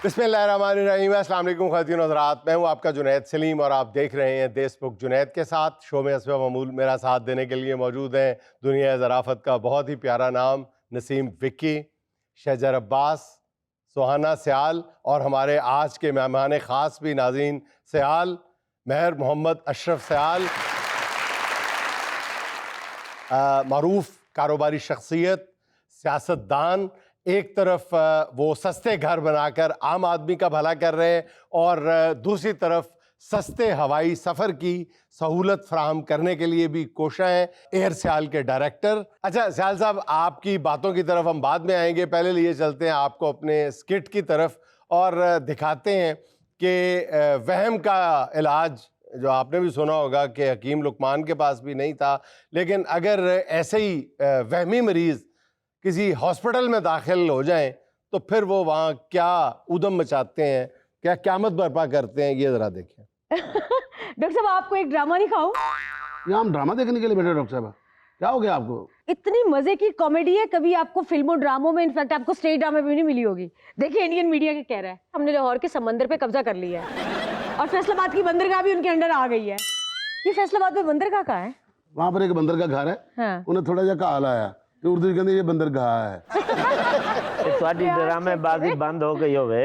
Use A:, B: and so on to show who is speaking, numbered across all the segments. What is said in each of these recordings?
A: बिस्मिल्लाहिर्रहमानिर्रहीम। अस्सलाम वालेकुम ख़वातीन और हज़रात, मैं हूँ आपका जुनैद सलीम और आप देख रहे हैं देशबुक जुनैद के साथ। शो में हस्ब मामूल मेरा साथ देने के लिए मौजूद हैं दुनिया ज़राफ़त का बहुत ही प्यारा नाम नसीम विक्की, शहजर अब्बास, सुहाना सियाल और हमारे आज के मेहमान ख़ास भी नाज़रीन सियाल, महर मोहम्मद अशरफ सियाल, मरूफ कारोबारी शख्सियत, सियासतदान। एक तरफ वो सस्ते घर बनाकर आम आदमी का भला कर रहे हैं और दूसरी तरफ सस्ते हवाई सफ़र की सहूलत फराहम करने के लिए भी कोशा हैं, एयर सियाल के डायरेक्टर। अच्छा सियाल साहब, आपकी बातों की तरफ हम बाद में आएंगे, पहले लिए चलते हैं आपको अपने स्किट की तरफ और दिखाते हैं कि वहम का इलाज जो आपने भी सुना होगा कि हकीम लुकमान के पास भी नहीं था, लेकिन अगर ऐसे ही वहमी मरीज़ किसी हॉस्पिटल में दाखिल हो जाएं तो फिर वो वहाँ क्या उदम मचाते हैं, क्या क़यामत बर्पा करते हैं, ये ज़रा देखें।
B: डॉक्टर साहब, आपको एक ड्रामा दिखाऊं?
C: यहाँ हम ड्रामा देखने के लिए बैठे। डॉक्टर साहब क्या हो गया आपको?
B: इतनी मजे की कॉमेडी है, कभी आपको फिल्मों ड्रामों में, इनफैक्ट आपको स्टेज ड्रामे में भी नहीं मिली होगी। देखिए इंडियन मीडिया क्या कह रहा है, हमने लाहौर के समंदर पे कब्जा कर लिया है और फैसलाबाद की बंदरगाह भी उनके अंडर आ गई है। ये फैसलाबाद में बंदरगाह कहाँ है?
C: वहाँ पर एक बंदर का घर है। हाँ। उन्हें थोड़ा जा काल आया तो उर्दू कहते ये बंदरगाह है।
D: ਤੁਹਾਡੀ ਡਰਾਮੇਬਾਜ਼ੀ ਬੰਦ ਹੋ ਗਈ ਹੋਵੇ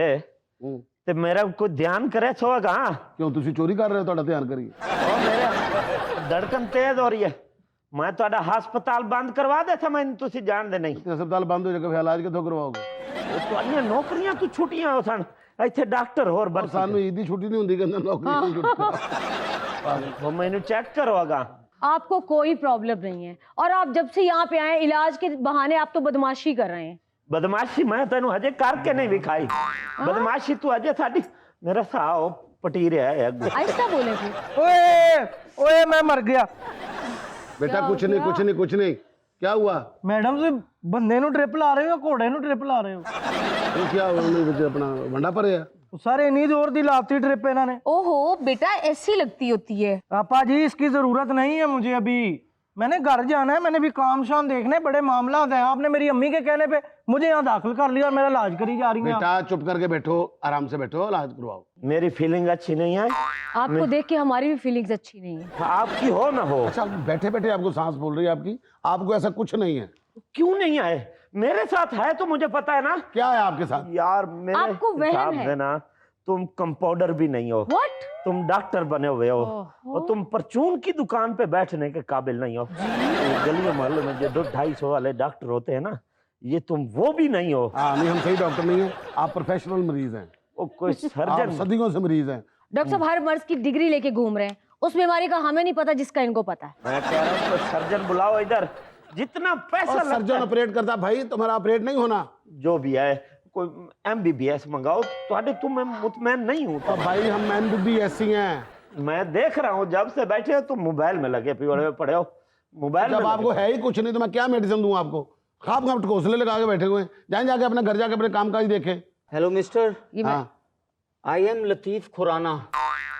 D: ਤੇ ਮੇਰਾ ਕੋਈ ध्यान करे सोगा।
C: क्यों ਤੁਸੀਂ चोरी कर रहे हो? ਤੁਹਾਡਾ ध्यान करिए।
D: ओ मेरे धड़कन तेज हो रही है, मैं ਤੁਹਾਡਾ ਹਸਪਤਾਲ ਬੰਦ ਕਰਵਾ ਦੇਤਾ, ਮੈਨੂੰ ਤੁਸੀਂ ਜਾਣਦੇ ਨਹੀਂ।
C: ਹਸਪਤਾਲ ਬੰਦ ਹੋ ਜਾਏਗਾ ਫਿਰ ਇਲਾਜ ਕਿੱਥੋਂ ਕਰਵਾਓਗੇ?
D: ਤੁਹਾਡੀਆਂ ਨੌਕਰੀਆਂ ਤੋਂ ਛੁੱਟੀਆਂ ਹੋ ਸਨ, ਇੱਥੇ ਡਾਕਟਰ ਹੋਰ
C: ਪਰ ਸਾਨੂੰ ਈਦ ਦੀ ਛੁੱਟੀ ਨਹੀਂ ਹੁੰਦੀ, ਕਹਿੰਦਾ ਨੌਕਰੀ ਦੀ ਛੁੱਟੀ।
D: वो मैंने चेक करवागा।
B: आपको कोई प्रॉब्लम नहीं है और आप जब से यहाँ पे आए इलाज के बहाने आप तो बदमाशी कर रहे हैं।
D: बदमाशी मैं तेन हजे करके नहीं विखाई, बदमाशी तू हजे साडी मेरा साओ पटी रहा है।
B: ऐसा बोले थे?
E: ओए ओए मैं मर गया।
C: बेटा कुछ नहीं कुछ नहीं कुछ नहीं। क्या हुआ?
E: मैडम से बंदे नु ड्रिप ला रहे हो, घोड़े नु ड्रिप ला रहे हो?
C: तो क्या अपना वंडा पर है?
E: सारे इन्हीं जोर दी लाती ड्रिप इन्होंने।
B: ओहो बेटा, ऐसी लगती होती है।
E: पापा जी इसकी जरूरत नहीं है मुझे, अभी मैंने घर जाना है, मैंने भी काम शाम देखने, बड़े मामला हैं। आपने मेरी अम्मी के कहने पे मुझे यहाँ दाखिल कर लिया और मेरा इलाज करी जा रही है।
C: बेटा चुप करके बैठो, आराम से बैठो, इलाज करवाओ।
D: मेरी फीलिंग अच्छी नहीं है।
B: आपको देख के हमारी भी फीलिंग्स अच्छी नहीं है।
D: आपकी हो ना हो।
C: अच्छा बैठे बैठे आपको सांस बोल रही है आपकी, आपको ऐसा कुछ नहीं है।
D: क्यों नहीं आए? मेरे साथ है तो मुझे पता है ना।
C: क्या है आपके साथ?
D: यार मेरे
B: आपको वहम है
D: ना, तुम कंपाउंडर भी नहीं हो।
B: What?
D: तुम डॉक्टर बने हुए हो और तुम परचून की दुकान पे बैठने के काबिल नहीं हो। गलियों मोहल्लों में जो 200-250 वाले डॉक्टर होते हैं ना, ये तुम वो भी नहीं हो।
C: हाँ नहीं, हम सही डॉक्टर नहीं है, आप प्रोफेशनल मरीज हैं।
D: वो कोई सर्जन
C: सदियों से मरीज हैं।
B: डॉक्टर साहब हर मर्ज की डिग्री लेके घूम रहे हैं, उस बीमारी का हमें नहीं पता जिसका इनको पता है।
D: मैं कह रहा हूँ कोई सर्जन बुलाओ इधर, जितना पैसा लगता
C: सर्जन
D: है।
C: ऑपरेट करता भाई, तुम्हारा ऑपरेट नहीं होना।
D: जो भी है कोई MBBS मंगाओ, तो मैं मुतमैन नहीं हूँ।
C: तो भाई हम MBBS ही हैं।
D: मैं देख रहा हूँ जब से बैठे हो तुम मोबाइल में लगे पड़े हो। मोबाइल
C: जब आपको है ही कुछ नहीं तो मैं क्या मेडिसिन दूं आपको? खाप खाप घोंसले लगा के बैठे हुए हैं, जाएं जाके अपने घर जाके अपने काम काज देखें।
F: हेलो मिस्टर,
C: हाँ
F: आई एम लतीफ खुराना,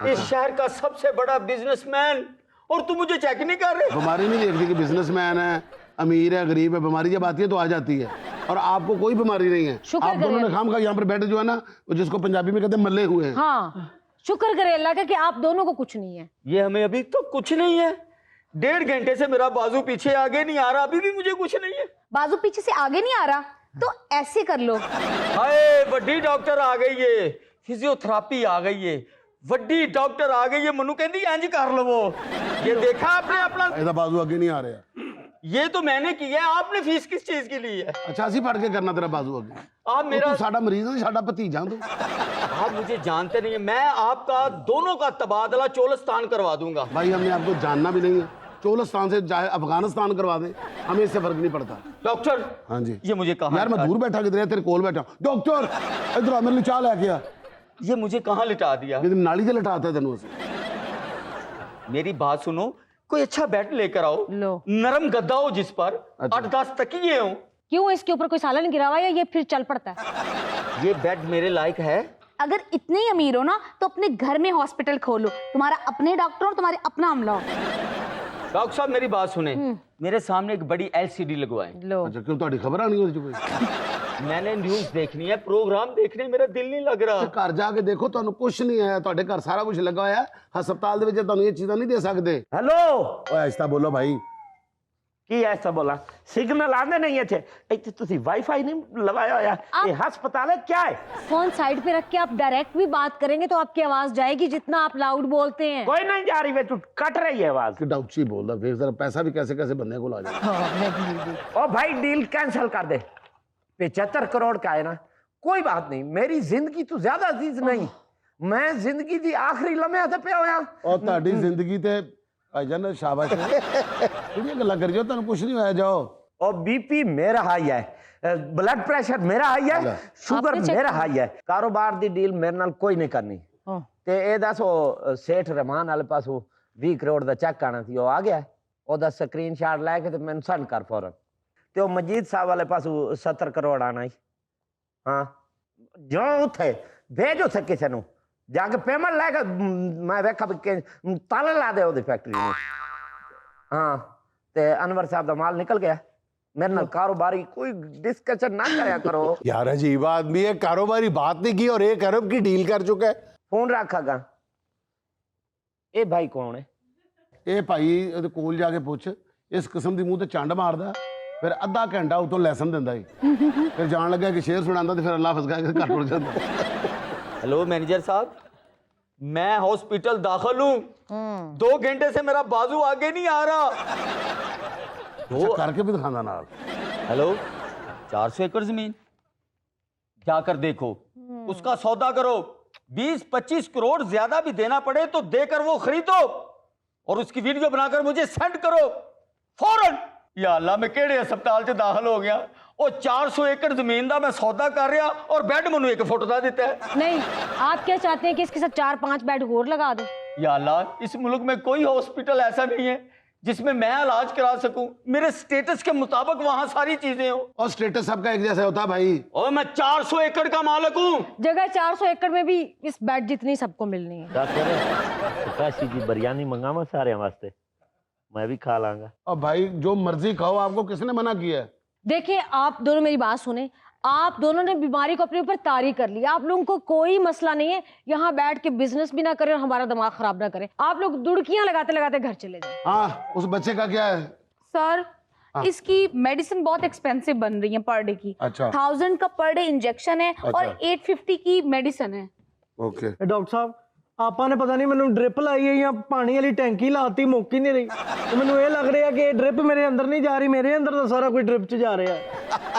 F: इस शहर का सबसे बड़ा बिजनेसमैन, और तुम मुझे चेक नहीं कर रहे?
C: बीमारी नहीं देखती कि बिजनेसमैन है, अमीर है, गरीब है। बीमारी जब आती है तो आ जाती है, और आपको कोई बीमारी नहीं है। आप दोनों ने खाम खा यहाँ पर बैठे जो है ना, जिसको पंजाबी में कहते हैं मल्ले हुए हैं।
B: हाँ, शुक्र करे अल्लाह का कि आप दोनों को कुछ नहीं है।
F: ये हमें अभी तो कुछ नहीं है। 1.5 घंटे से मेरा बाजू पीछे आगे नहीं आ रहा, अभी भी मुझे कुछ नहीं है।
B: बाजू पीछे से आगे नहीं आ रहा तो ऐसे कर लो।
F: हाय बड़ी डॉक्टर आ गई है, फिजियोथेरापी आ गई है, वड्डी डॉक्टर आ गई है। मनु कहती इंज कर लो। ये देखा आपने अपना?
C: ऐसा बाजू आगे नहीं आ रहा।
F: ये तो मैंने किया है, आपने फीस किस चीज की ली है?
C: अच्छा असी पढ़ के करना तेरा बाजू आगे?
F: आप मेरा
C: साडा मरीज है, साडा भतीजा तू।
F: आप मुझे जानते नहीं है, मैं आपका दोनों का तबादला चोलिस्तान करवा दूंगा।
C: भाई हमने आपको जानना भी नहीं है, चोलिस्तान से चाहे अफगानिस्तान करवा दे, हमें इससे फर्क नहीं पड़ता।
F: डॉक्टर
C: हाँ जी,
F: ये मुझे कहा
C: यार मैं दूर बैठा किधर है, तेरे कोल बैठा। डॉक्टर इधर मेरे लिए चाह लेके आ।
F: ये मुझे कहाँ लिटा दिया?
C: नाली से लिटाता है तेनों से।
F: मेरी बात सुनो, कोई अच्छा बेड लेकर आओ,
B: लो।
F: नरम गद्दा हो जिस पर 8-10 तकिए हो।
B: क्यों, इसके ऊपर कोई सालन गिरा हुआ है या ये फिर चल पड़ता है?
F: ये बेड मेरे लायक है।
G: अगर इतने ही अमीर हो ना तो अपने घर में हॉस्पिटल खोलो, तुम्हारा अपने डॉक्टर और तुम्हारे अपना अमला हो।
F: डॉक्टर साहब मेरी बात सुने, मेरे सामने एक बड़ी LCD लगवाएं।
B: लो।
C: अच्छा क्यों, तुम्हारी खबर आनी होती कोई?
F: मैंने न्यूज देखनी है, प्रोग्राम देखने मेरा दिल नहीं लग रहा।
C: ਤੇ ਘਰ ਜਾ ਕੇ ਦੇਖੋ ਤੁਹਾਨੂੰ ਕੁਝ ਨਹੀਂ ਹੈ ਤੁਹਾਡੇ ਘਰ ਸਾਰਾ ਕੁਝ ਲੱਗਾ ਹੋਇਆ ਹੈ ਹਸਪਤਾਲ ਦੇ ਵਿੱਚ ਤੁਹਾਨੂੰ ਇਹ ਚੀਜ਼ਾਂ ਨਹੀਂ ਦੇ ਸਕਦੇ
D: हेलो
C: ਓਏ ਆਇਸਤਾ ਬੋਲੋ ਭਾਈ
D: की ऐसा बोला सिग्नल आने नहीं है थे इतने तुसी वाईफाई नहीं लगाया होया ये अस्पताल है क्या है
B: फोन साइड पे रख के आप डायरेक्ट भी बात करेंगे तो आपकी आवाज जाएगी जितना आप लाउड बोलते हैं।
D: कोई नहीं जा रही वे तू कट रही है आवाज
C: ਕਿੱਡਾ ਉੱਚੀ ਬੋਲਦਾ ਵੇਖ ਜ਼ਰਾ ਪੈਸਾ ਵੀ कैसे कैसे ਬੰਦੇ ਕੋਲ ਆ ਜਾਂਦਾ
D: ओ भाई डील कैंसिल कर दे 75 करोड़ का है ना कोई बात नहीं मेरी जिंदगी तो ज्यादा अजीज नहीं मैं जिंदगी दी आखिरी लम्हे ते पे होया
C: ਔਰ ਤੁਹਾਡੀ ਜ਼ਿੰਦਗੀ ਤੇ ਭਾਈਜਾਨ ਸ਼ਾਬਾਸ਼ ਕਿਹੜੀਆਂ ਗੱਲਾਂ ਕਰੀ ਜੋ ਤੁਹਾਨੂੰ ਕੁਝ ਨਹੀਂ ਹੋਇਆ ਜਾਓ
D: और बीपी मेरा हाई है ब्लड प्रेशर मेरा हाई है शुगर
B: आपने check
D: मेरा हाई है कारोबार दी डील मेरे नाल कोई नहीं करनी ते ए दस ओ सेठ रहमान वाले पासों 20 करोड़ दा चेक आना सी ओ आ गया ओदा स्क्रीनशॉट लेके ते मैनू सेंड कर फौरन ते ओ मजीद साहब वाले पासों 70 करोड़ आना ही हां जो उथे भेजो थे किसी नु जाके पेमेंट लेके मैं वेखा भी ताला ला दे ओदी फैक्ट्री में हां ते अनवर साहब दा माल निकल गया मेरे नाल कारोबारी कोई डिस्कशन ना करया करो
A: यार अजीब आदमी है, कारोबारी बात नहीं की और 1 अरब की डील कर चुका है।
D: फोन रखागा ए भाई कौन है
C: ਇਹ ਭਾਈ ਉਹਦੇ ਕੋਲ ਜਾ ਕੇ ਪੁੱਛ ਇਸ ਕਿਸਮ ਦੀ ਮੂੰਹ ਤੇ ਚੰਡ ਮਾਰਦਾ ਫਿਰ ਅੱਧਾ ਘੰਟਾ ਉਤੋਂ ਲੈਸਨ ਦਿੰਦਾ ਹੀ ਫਿਰ ਜਾਣ ਲੱਗਾ ਕਿ ਸ਼ੇਰ ਸੁਣਾਉਂਦਾ ਤੇ ਫਿਰ ਅੱਲਾ ਫਸਗਾ ਕੇ ਘਰ ਟੁੱਟ ਜਾਂਦਾ
F: हेलो मैनेजर साहब, मैं हॉस्पिटल दाखिल हूँ, 2 घंटे से मेरा बाजू आगे नहीं आ रहा।
C: ਅੱਛਾ ਕਰਕੇ ਵੀ ਦਿਖਾਉਂਦਾ ਨਾਲ
F: हेलो, 400 एकड़ जमीन जाकर देखो, उसका सौदा करो, 20-25 करोड़ ज्यादा भी देना पड़े तो देकर वो खरीदो और उसकी वीडियो बनाकर मुझे सेंड करो फौरन। या अल्लाह, मैं केड़े अस्पताल च दाखिल हो गया, वो 400 एकड़ जमीन दा मैं सौदा कर रहा और बेड मैनू एक फोटो दा दिता है।
B: नहीं, आप क्या चाहते हैं कि इसके साथ 4-5 बेड और लगा दो?
F: या अल्लाह, इस मुल्क में कोई हॉस्पिटल ऐसा नहीं है जिसमें मैं इलाज करा सकूं, मेरे स्टेटस के मुताबिक वहां सारी चीजें हो।
C: और स्टेटस सबका एक जैसा होता है भाई
F: और मैं 400 एकड़ का मालिक हूं।
B: जगह 400 एकड़ में भी इस बेड जितनी सबको मिलनी है।
D: डॉक्टर काशी जी बिरयानी मंगावा सारे वास्ते मैं भी खा लांगा
C: और भाई जो मर्जी खाओ आपको किसने मना किया है
B: देखिए, आप दोनों मेरी बात सुने, आप दोनों ने बीमारी को अपने ऊपर तारी कर लिया। आप लोगों को कोई मसला नहीं है, यहाँ बैठ के बिजनेस भी ना करें और हमारा दिमाग खराब ना करें। आप लोग दुड़कियां लगाते लगाते घर चले जाए।
C: हाँ उस बच्चे का क्या है
G: सर इसकी मेडिसिन बहुत एक्सपेंसिव बन रही है पर डे की।
C: अच्छा।
G: 1000 का पर डे इंजेक्शन है और 850 की मेडिसिन है।
C: ओके
E: डॉक्टर साहब ਆਪਾਂ ਨੇ ਪਤਾ ਨਹੀਂ ਮੈਨੂੰ ਡ੍ਰਿਪ ਲਾਈ ਹੈ ਜਾਂ ਪਾਣੀ ਵਾਲੀ ਟੈਂਕੀ ਲਾਤੀ ਮੁੱਕ ਹੀ ਨਹੀਂ ਰਹੀ ਤੇ ਮੈਨੂੰ ਇਹ ਲੱਗ ਰਿਹਾ ਕਿ ਡ੍ਰਿਪ ਮੇਰੇ ਅੰਦਰ ਨਹੀਂ ਜਾ ਰਹੀ, ਮੇਰੇ ਅੰਦਰ ਤਾਂ ਸਾਰਾ कुछ ड्रिप 'ਚ जा रहा है।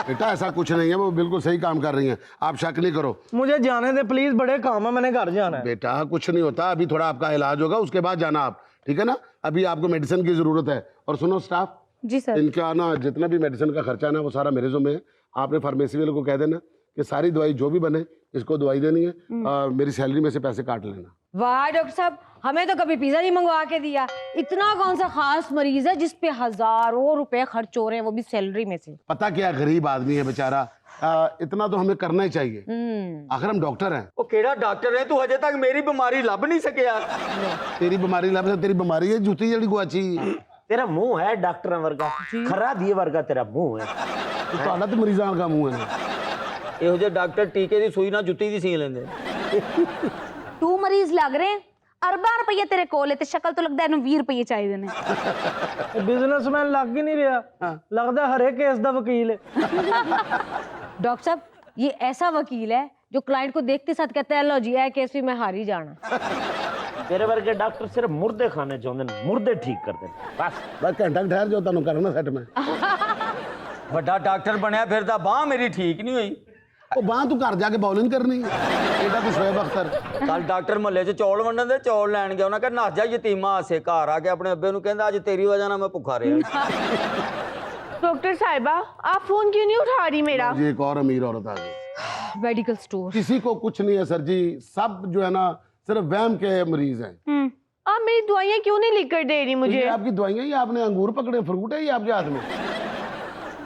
C: बेटा ऐसा कुछ नहीं है वो बिल्कुल सही काम कर रही हैं आप शक नहीं करो
E: मुझे जाने दे प्लीज, बड़े काम है, मैंने घर जाना है।
C: बेटा कुछ नहीं होता अभी थोड़ा आपका इलाज होगा उसके बाद जाना आप ठीक है ना अभी आपको मेडिसिन की जरूरत है और सुनो स्टाफ
G: जी सर।
C: इनका ना जितना भी मेडिसिन का खर्चा है ना वो सारा मेरे ज़िम्मे है आपने फार्मेसी वाले को कह देना कि सारी दवाई जो भी बने इसको दवाई देनी है मेरी सैलरी में से पैसे काट लेना
B: वाह डॉक्टर साहब, हमें तो कभी पिज्जा नहीं मंगवा के दिया। इतना कौन सा खास मरीज है जिस पे हजारों रुपए खर्च हो रहे हैं, वो भी सैलरी में से।
C: पता क्या गरीब आदमी है बेचारा इतना तो हमें करना ही चाहिए आखिर हम डॉक्टर हैं
F: वो केड़ा डॉक्टर है तू, अजे तक मेरी बीमारी लभ नहीं सकिया।
C: तेरी बीमारी लब से तेरी बीमारी है जूती जड़ी गुआची
D: तेरा मुंह है डॉक्टर वर्गा खरा दिए वर्गा तेरा मुंह है
C: तो तो मरीजां का मुंह है
F: ਇਹੋ ਜਿਹੇ ਡਾਕਟਰ ਟੀਕੇ ਦੀ ਸੂਈ ਨਾਲ ਜੁੱਤੀ ਦੀ ਸੀ ਲੈਂਦੇ।
G: तू मरीज लग रहे हैं, अरबा रुपये तेरे कोल है ते शक्ल तो लगदा है 20 रुपये चाहिए ने।
E: बिजनेसमैन लग ही नहीं रहा, लगदा हर एक केस दा वकील है।
B: डॉक्टर साहब, ये ऐसा वकील है जो क्लाइंट को देखते साथ कहता है लो जी है केस भी मैं हार ही जाना।
D: तेरे वर्गे डॉक्टर सिर्फ मुर्दे खाने चाहते हैं, मुर्दे ठीक करते हैं बस
C: घंटा ठहर जाओ तुम करना सेट में
F: ਵੱਡਾ ਡਾਕਟਰ ਬਣਿਆ ਫਿਰਦਾ, ਬਾਹ ਮੇਰੀ ਠੀਕ ਨਹੀਂ ਹੋਈ।
C: ਉਹ ਬਾਹ ਤੂੰ ਘਰ ਜਾ ਕੇ ਬੌਲਿੰਗ ਕਰਨੀ ਇਹਦਾ ਤੂੰ ਸ਼ੋਇਬ ਅਖਤਰ
F: ਕੱਲ ਡਾਕਟਰ ਮਹੱਲੇ 'ਚ ਚੌਲ ਵੰਡਣ ਦੇ ਚੌਲ ਲੈਣ ਗਿਆ, ਉਹਨਾਂ ਕਹਿੰਦਾ ਨੱਸ ਜਾ ਯਤੀਮਾ ਹਾਸੇ, ਘਰ ਆ ਕੇ ਆਪਣੇ ਅੱਬੇ ਨੂੰ ਕਹਿੰਦਾ ਅੱਜ ਤੇਰੀ ਵਜ੍ਹਾ ਨਾਲ ਮੈਂ ਭੁੱਖਾ ਰਿਹਾ।
H: डॉक्टर साहिबा आप फोन क्यों नहीं उठा रही मेरा?
C: जी एक और अमीर औरत आ गई
B: मेडिकल स्टोर।
C: किसी को कुछ नहीं है सर जी सब जो है ना सिर्फ वहम के मरीज हैं
H: आप मेरी दवाइयाँ क्यों नहीं लिख कर दे रही
C: ये
H: मुझे?
C: आपकी दवाइयाँ ये आपने अंगूर पकड़े फ्रूट है ये आपके हाथ में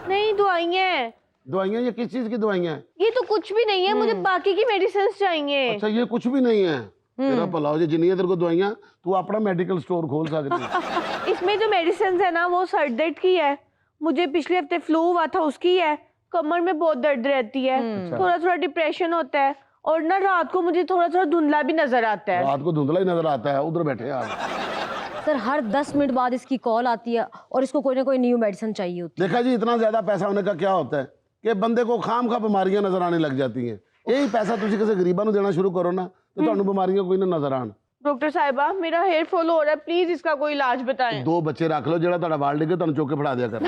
H: नहीं दवाइयाँ हैं।
C: दवाइयाँ ये किस चीज की दवाइयाँ हैं
H: ये तो कुछ भी नहीं है, मुझे बाकी की मेडिसिन चाहिए।
C: अच्छा ये कुछ भी नहीं है तेरा भला हो जाए जिन्नी तेरे को दवाइयाँ तू अपना मेडिकल स्टोर खोल सकती है
H: इसमें जो मेडिसिन है ना वो सर दर्द की है, मुझे पिछले हफ्ते फ्लू हुआ था उसकी है, कमर में बहुत दर्द रहती है, थोड़ा थोड़ा डिप्रेशन होता है, और ना रात को मुझे थोड़ा थोड़ा धुंधला भी नजर आता है।
C: रात को धुंधला ही नजर आता है। उधर बैठे हैं आप।
B: सर हर 10 मिनट बाद इसकी कॉल आती है और इसको कोई ना कोई न्यू मेडिसिन चाहिए होती
C: देखा जी, इतना ज्यादा पैसा होने का क्या होता है कि बंदे को खाम खा बीमारियां नजर आने लग जाती हैं। यही पैसा तुझे किसी गरीबा को देना शुरू करो ना, तो ਤੁਹਾਨੂੰ बीमारियां कोई ना नजर आन।
H: डॉक्टर साहिबा, मेरा हेयर फॉल हो रहा है, प्लीज इसका कोई इलाज बताएं।
C: 2 बच्चे रख लो, जेड़ा ਤੁਹਾਡਾ ਵਾਲ ਡਿੱਗੇ ਤੁਹਾਨੂੰ ਚੁੱਕ ਕੇ ਫੜਾ ਦਿਆ कर।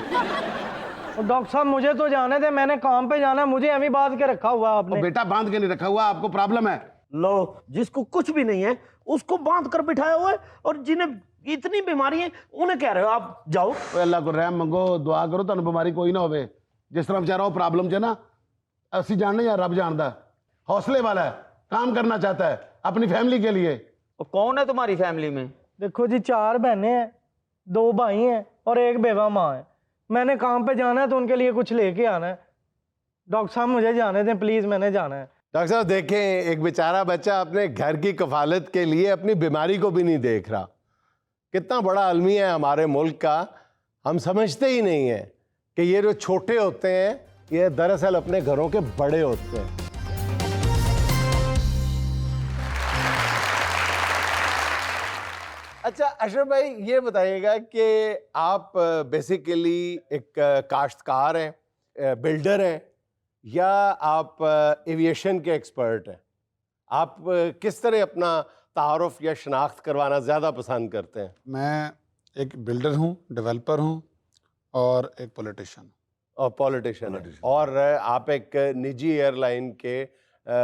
E: और डॉक्टर साहब मुझे तो जाने दे, मैंने काम पे जाना है, मुझे अभी बांध के रखा हुआ है आपने।
C: बेटा बांध के नहीं रखा हुआ, आपको प्रॉब्लम है।
D: लो, जिसको कुछ भी नहीं है उसको बांध कर बिठाया हुआ है, और जिन्हें इतनी बीमारी है उन्हें कह रहे हो आप जाओ।
C: ओए अल्लाह को रहम मंगो, दुआ करो ਤੁਹਾਨੂੰ बीमारी कोई ना होवे। जिस तरह बेचारा वो प्रॉब्लम च ना, ਅਸੀਂ जानने या रब जानदा, हौसले वाला है, काम करना चाहता है अपनी फैमिली के लिए।
F: और कौन है तुम्हारी फैमिली में?
E: देखो जी, 4 बहनें हैं, 2 भाई हैं और 1 बेवा माँ है। मैंने काम पे जाना है तो उनके लिए कुछ लेके आना है। डॉक्टर साहब मुझे जाने दें प्लीज, मैंने जाना है।
A: डॉक्टर साहब देखें, एक बेचारा बच्चा अपने घर की कफालत के लिए अपनी बीमारी को भी नहीं देख रहा। कितना बड़ा अलमिया है हमारे मुल्क का, हम समझते ही नहीं है कि ये जो छोटे होते हैं ये दरअसल अपने घरों के बड़े होते हैं। अच्छा अशरफ भाई, ये बताइएगा कि आप बेसिकली एक काश्तकार हैं, बिल्डर हैं, या आप एविएशन के एक्सपर्ट हैं? आप किस तरह अपना तारुफ या शनाख्त करवाना ज़्यादा पसंद करते हैं?
I: मैं एक बिल्डर हूँ, डेवलपर हूँ और एक पॉलिटिशियन।
A: और पॉलिटिशियन हैं, और आप एक निजी एयरलाइन के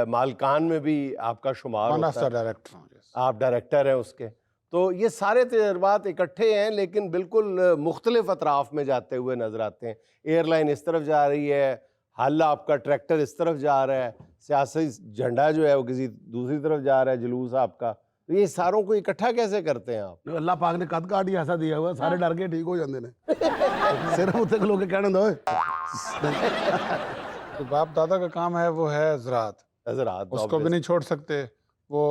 A: मालकान में भी आपका शुमार होता है।
I: डायरेक्टर हूँ।
A: आप डायरेक्टर हैं उसके। तो ये सारे तजर्बात इकट्ठे हैं, लेकिन बिल्कुल मुख्तलिफ अतराफ में जाते हुए नज़र आते हैं। एयरलाइन इस तरफ जा रही है, हल आपका ट्रैक्टर इस तरफ जा रहा है, सियासी झंडा जो है वो किसी दूसरी तरफ जा रहा है, जुलूस आपका। तो ये सारों को इकट्ठा कैसे करते हैं आप?
C: अल्लाह पाक ने कद काट ही ऐसा दिया हुआ, सारे डर के ठीक हो जाते हैं। सिर्फ उत्ते लोग के कहने दो।
I: तो बाप दादा का काम है वो है ज़राअत,
A: ज़राअत
I: उसको भी नहीं छोड़ सकते। वो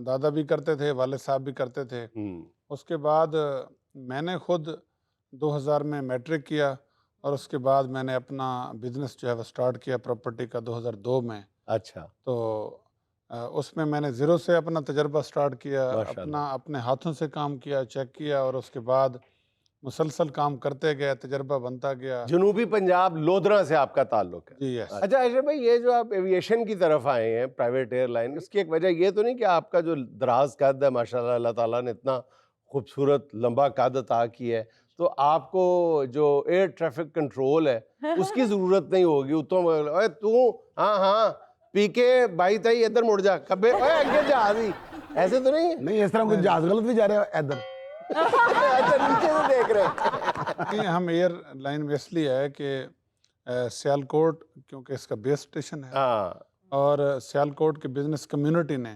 I: दादा भी करते थे, वालिद साहब भी करते थे। उसके बाद मैंने खुद 2000 में मैट्रिक किया और उसके बाद मैंने अपना बिजनेस जो है वो स्टार्ट किया प्रॉपर्टी का 2002 में।
A: अच्छा।
I: तो उसमें मैंने ज़ीरो से अपना तजर्बा स्टार्ट किया, अपने हाथों से काम किया, चेक किया, और उसके बाद मुसलसल काम करते गए, तजर्बा बनता गया।
A: जनूबी पंजाब लोधरा से आपका ताल्लुक है?
I: जी यस।
A: अच्छा अशरफ भाई, ये जो आप एविएशन की तरफ आए हैं, प्राइवेट एयरलाइन, उसकी एक वजह ये तो नहीं कि आपका जो दराज कद है, माशाल्लाह अल्लाह ताला ने इतना खूबसूरत लंबा कद अता किया है, तो आपको जो एयर ट्रैफिक कंट्रोल है उसकी ज़रूरत नहीं होगी। ओए तू, हाँ हाँ पी के भाई तई इधर मुड़ जा, कब्बे ओए अगे जहाज ही, ऐसे तो नहीं है?
C: नहीं, इस तरह कोई जहाज गलत भी जा रहे हो इधर।
A: अच्छा, नीचे से देख रहे हैं।
I: नहीं, हम एयरलाइन में इसलिए है कि सियालकोट क्योंकि इसका बेस स्टेशन है।
A: हाँ।
I: और सियालकोट की बिजनेस कम्युनिटी ने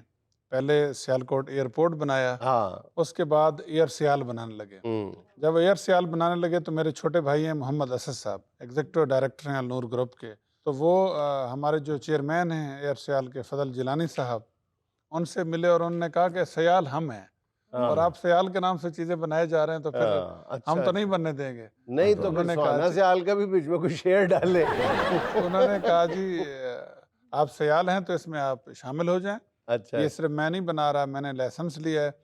I: पहले सियालकोट एयरपोर्ट बनाया।
A: हाँ।
I: उसके बाद एयर सियाल बनाने लगे। जब एयर सियाल बनाने लगे तो मेरे छोटे भाई हैं मोहम्मद असद साहब, एग्जीक्यूटिव डायरेक्टर हैं अलनूर ग्रुप के। तो वो हमारे जो चेयरमैन हैं एयर सियाल के फजल जिलानी साहब, उनसे मिले और उन्होंने कहा कि सियाल हम हैं और आप सियाल के नाम से चीजें बनाए जा रहे हैं, तो फिर
A: अच्छा,
I: हम तो नहीं बनने देंगे।
A: नहीं तो उन्होंने कहा सियाल का भी बीच में कुछ शेयर डाले।
I: उन्होंने कहा जी आप सियाल हैं तो इसमें आप शामिल हो जाएं।
A: अच्छा।
I: ये सिर्फ मैं नहीं बना रहा, मैंने लाइसेंस लिया है,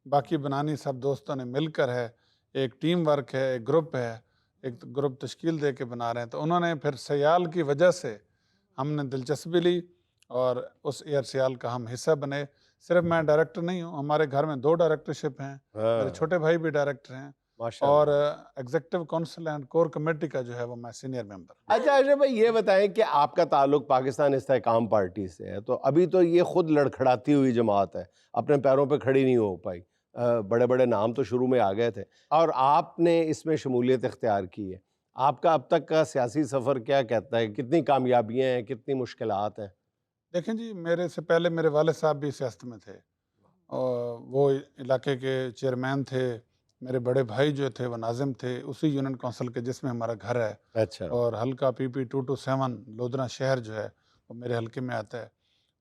I: बाकी बनानी सब दोस्तों ने मिलकर है, एक टीम वर्क है, एक ग्रुप है, एक ग्रुप तश्कील दे के बना रहे हैं। तो उन्होंने फिर सियाल की वजह से हमने दिलचस्पी ली और उस एयर सियाल का हम हिस्सा बने। सिर्फ मैं डायरेक्टर नहीं हूँ, हमारे घर में 2 डायरेक्टरशिप हैं, मेरे छोटे भाई भी डायरेक्टर हैं, और executive council and core committee का जो है वो मैं सीनियर मेंबर।
A: अच्छा अशरफ भाई, ये बताएं कि आपका ताल्लुक पाकिस्तान इस्तेहकाम पार्टी से है, तो अभी तो ये खुद लड़खड़ाती हुई जमात है, अपने पैरों पे खड़ी नहीं हो पाई। बड़े बड़े नाम तो शुरू में आ गए थे और आपने इसमें शमूलियत इख्तियार की है। आपका अब तक का सियासी सफ़र क्या कहता है, कितनी कामयाबियाँ हैं, कितनी मुश्किलात हैं?
I: देखें जी, मेरे से पहले मेरे वालिद साहब भी सियासत में थे और वो इलाके के चेयरमैन थे। मेरे बड़े भाई जो थे वो नाजिम थे उसी यूनियन काउंसिल के जिसमें हमारा घर है।
A: अच्छा। और
I: हल्का PP 227 लोधरा शहर जो है वो मेरे हल्के में आता है।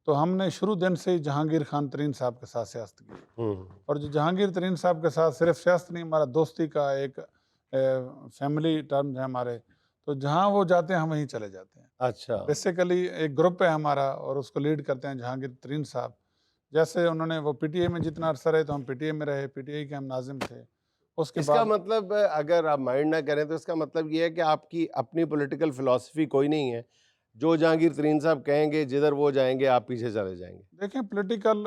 I: तो हमने शुरू दिन से ही जहांगीर खान तरीन साहब के साथ सियासत की, और जो जहांगीर तरीन साहब के साथ सिर्फ सियासत नहीं, हमारा दोस्ती का एक फैमिली टर्म है हमारे। तो जहाँ वो जाते हैं हम वहीं चले जाते हैं।
A: अच्छा।
I: बेसिकली एक ग्रुप है हमारा और उसको लीड करते हैं जहांगीर तरीन साहब। जैसे उन्होंने वो पीटीआई में जितना अरसा रहे तो हम पीटीआई में रहे, पीटीआई के हम नाजिम थे। उसके
A: इसका
I: बाद
A: मतलब अगर आप माइंड ना करें तो इसका मतलब ये है कि आपकी अपनी पॉलिटिकल फिलॉसफी कोई नहीं है, जो जहांगीर तरीन साहब कहेंगे जिधर वो जाएंगे आप पीछे चले जाएंगे।
I: देखें, पॉलिटिकल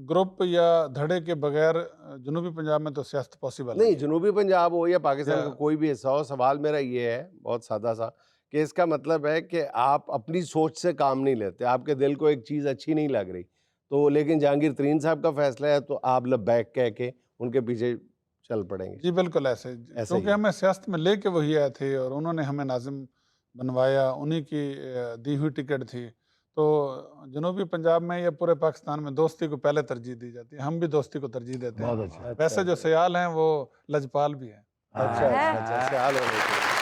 I: ग्रुप या धड़े के बगैर जनूबी पंजाब में तो सियासत पॉसिबल
A: नहीं, जनूबी पंजाब हो या पाकिस्तान का
I: या-
A: कोई भी हिस्सा हो, सवाल मेरा ये है बहुत सादा सा कि इसका मतलब है कि आप अपनी सोच से काम नहीं लेते, आपके दिल को एक चीज़ अच्छी नहीं लग रही तो, लेकिन जहांगीर तरीन साहब का फैसला है तो आप लबैक कह के उनके पीछे चल पड़ेंगे।
I: जी बिल्कुल ऐसे, क्योंकि
A: ही।
I: हमें सियासत में लेके वही आए थे और उन्होंने हमें नाजिम बनवाया, उन्हीं की दी हुई टिकट थी। तो जनूबी पंजाब में या पूरे पाकिस्तान में दोस्ती को पहले तरजीह दी जाती है, हम भी दोस्ती को तरजीह देते हैं।
C: बहुत अच्छा।
I: वैसे जो सयाल हैं वो लजपाल भी हैं।
A: अच्छा अच्छा अच्छा, ख्याल होना चाहिए।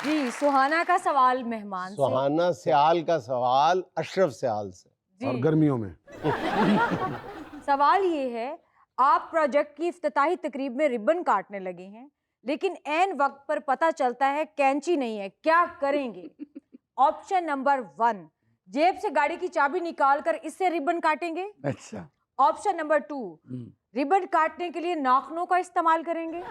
B: जी, सुहाना का सवाल मेहमान से।
A: सुहाना सियाल का सवाल अशरफ सियाल से।
C: और गर्मियों में
B: सवाल ये है, आप प्रोजेक्ट की इफ्तिताही तकरीब में रिबन काटने लगे हैं, लेकिन ऐन वक्त पर पता चलता है कैंची नहीं है, क्या करेंगे? ऑप्शन नंबर 1, जेब से गाड़ी की चाबी निकालकर इससे रिबन काटेंगे।
D: अच्छा।
B: ऑप्शन नंबर 2, रिबन काटने के लिए नाखूनों का इस्तेमाल करेंगे।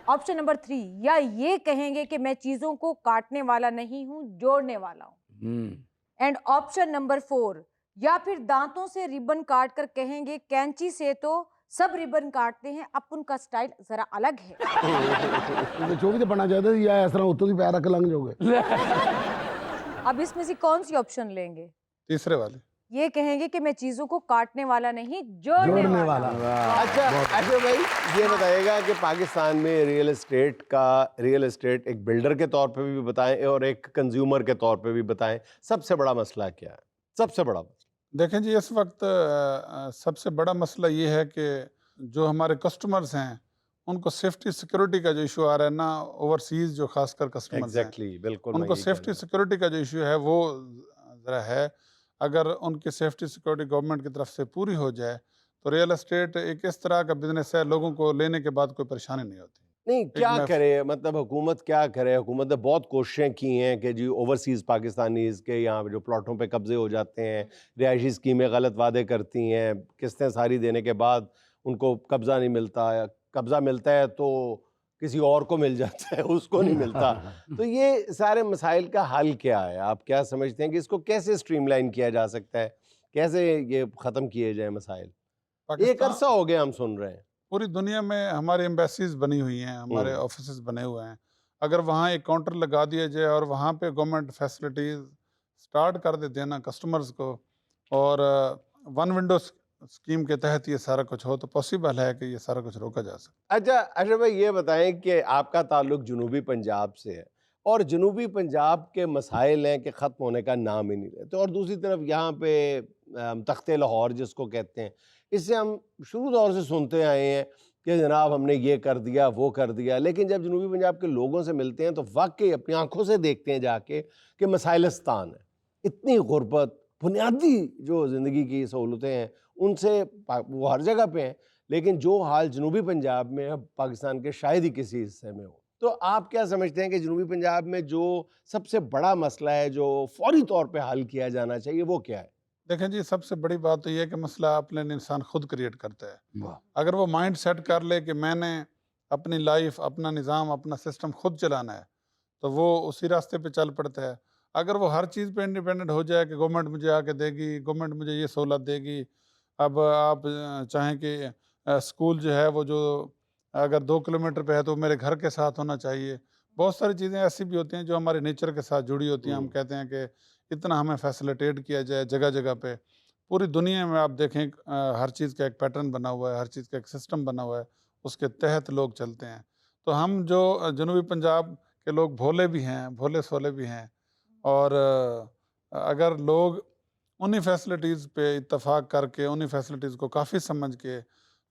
B: ऑप्शन नंबर 3, या ये कहेंगे कि मैं चीजों को काटने वाला नहीं हूँ, जोड़ने वाला हूँ। एंड ऑप्शन नंबर 4, या फिर दांतों से रिबन काट कर कहेंगे कैंची से तो सब रिबन काटते हैं, अब उनका स्टाइल जरा अलग है।
C: जो भी तो बनना चाहते थे या इस तरह उत्तों पैर रख लंघ जाओगे।
B: अब इसमें से कौन सी ऑप्शन लेंगे?
I: तीसरे वाले।
B: ये कहेंगे कि मैं चीजों को काटने वाला नहीं, जोड़ने वाला।
A: अच्छा अच्छा भाई, ये बताइएगा कि पाकिस्तान में रियल एस्टेट एक बिल्डर के तौर पे भी बताएं और एक कंज्यूमर के तौर पे भी बताएं, सबसे बड़ा मसला क्या है? सबसे बड़ा मसला
I: देखें जी, इस वक्त सबसे बड़ा मसला ये है कि जो हमारे कस्टमर्स हैं उनको सेफ्टी सिक्योरिटी का जो इशू आ रहा है ना, ओवरसीज जो खासकर कस्टमर्स हैं,
A: एग्जैक्टली, बिल्कुल
I: उनको सेफ्टी सिक्योरिटी का जो इशू है वो ज़रा है। अगर उनकी सेफ्टी सिक्योरिटी गवर्नमेंट की तरफ से पूरी हो जाए तो रियल एस्टेट एक इस तरह का बिजनेस है, लोगों को लेने के बाद कोई परेशानी नहीं होती।
A: नहीं, क्या
I: मैं-
A: करे, मतलब हुकूमत क्या करे? हुकूमत ने बहुत कोशिशें की हैं कि जी ओवरसीज़ पाकिस्तानीज़ के यहाँ पे जो प्लॉटों पे कब्जे हो जाते हैं, रिहायशी स्कीमें गलत वादे करती हैं, किस्तें सारी देने के बाद उनको कब्ज़ा नहीं मिलता, या कब्ज़ा मिलता है तो किसी और को मिल जाता है, उसको नहीं मिलता। तो ये सारे मसाइल का हल क्या है? आप क्या समझते हैं कि इसको कैसे स्ट्रीमलाइन किया जा सकता है, कैसे ये ख़त्म किए जाए मसाइल? एक
I: पाकिस्तान-
A: अरसा हो गया हम सुन रहे हैं।
I: पूरी दुनिया में हमारे एम्बेसीज बनी हुई हैं, हमारे ऑफिस बने हुए हैं। अगर वहाँ एक काउंटर लगा दिया जाए और वहाँ पे गवर्नमेंट फैसिलिटीज़ स्टार्ट कर दे देना कस्टमर्स को, और वन विंडो स्कीम के तहत ये सारा कुछ हो, तो पॉसिबल है कि ये सारा कुछ रोका जा सकता
A: अच्छा अच्छा भाई, ये बताएं कि आपका ताल्लुक जनूबी पंजाब से है और जनूबी पंजाब के मसाइल हैं कि ख़त्म होने का नाम ही नहीं लेते, और दूसरी तरफ यहाँ पे तख्ते लाहौर जिसको कहते हैं, इससे हम शुरू दौर से सुनते आए हैं कि जनाब हमने ये कर दिया वो कर दिया, लेकिन जब जनूबी पंजाब के लोगों से मिलते हैं तो वाकई अपनी आंखों से देखते हैं जाके कि मसाइलस्तान है, इतनी गुर्बत, बुनियादी जो ज़िंदगी की सहूलतें हैं उनसे वो हर जगह पे हैं, लेकिन जो हाल जनूबी पंजाब में है पाकिस्तान के शायद ही किसी हिस्से में हो। तो आप क्या समझते हैं कि जनूबी पंजाब में जो सबसे बड़ा मसला है जो फौरी तौर पे हल किया जाना चाहिए वो क्या है?
I: देखें जी, सबसे बड़ी बात तो ये है कि मसला अपने इंसान खुद क्रिएट करता है। अगर वो माइंड सेट कर ले कि मैंने अपनी लाइफ, अपना निज़ाम, अपना सिस्टम खुद चलाना है, तो वो उसी रास्ते पे चल पड़ता है। अगर वो हर चीज़ पे इंडिपेंडेंट हो जाए कि गवर्नमेंट मुझे आके देगी, गवर्नमेंट मुझे ये सहूलत देगी, अब आप चाहें कि स्कूल जो है वो जो अगर 2 किलोमीटर पे है तो मेरे घर के साथ होना चाहिए। बहुत सारी चीज़ें ऐसी भी होती हैं जो हमारे नेचर के साथ जुड़ी होती हैं। हम कहते हैं कि इतना हमें फैसिलिटेट किया जाए जगह जगह पे। पूरी दुनिया में आप देखें हर चीज़ का एक पैटर्न बना हुआ है, हर चीज़ का एक सिस्टम बना हुआ है, उसके तहत लोग चलते हैं। तो हम जो जनूबी पंजाब के लोग भोले भी हैं, भोले सोले भी हैं, और अगर लोग उन्हीं फैसिलिटीज़ पे इत्तेफाक करके, उन्हीं फैसिलिटीज़ को काफ़ी समझ के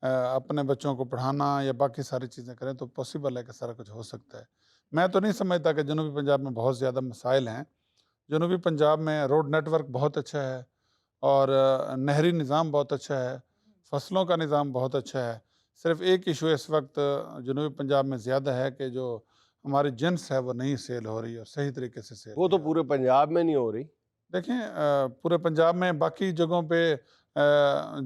I: अपने बच्चों को पढ़ाना या बाकी सारी चीज़ें करें तो पॉसिबल है कि सारा कुछ हो सकता है। मैं तो नहीं समझता कि जनूबी पंजाब में बहुत ज़्यादा मसाइल हैं। जनूबी पंजाब में रोड नेटवर्क बहुत अच्छा है और नहरी निज़ाम बहुत अच्छा है, फसलों का निज़ाम बहुत अच्छा है। सिर्फ एक इशू इस वक्त जनूबी पंजाब में ज़्यादा है कि जो हमारी जिन्स है वो नहीं सेल हो रही और सही तरीके से सेल
A: वो तो पूरे पंजाब में नहीं हो रही।
I: देखें पूरे पंजाब में बाकी जगहों पे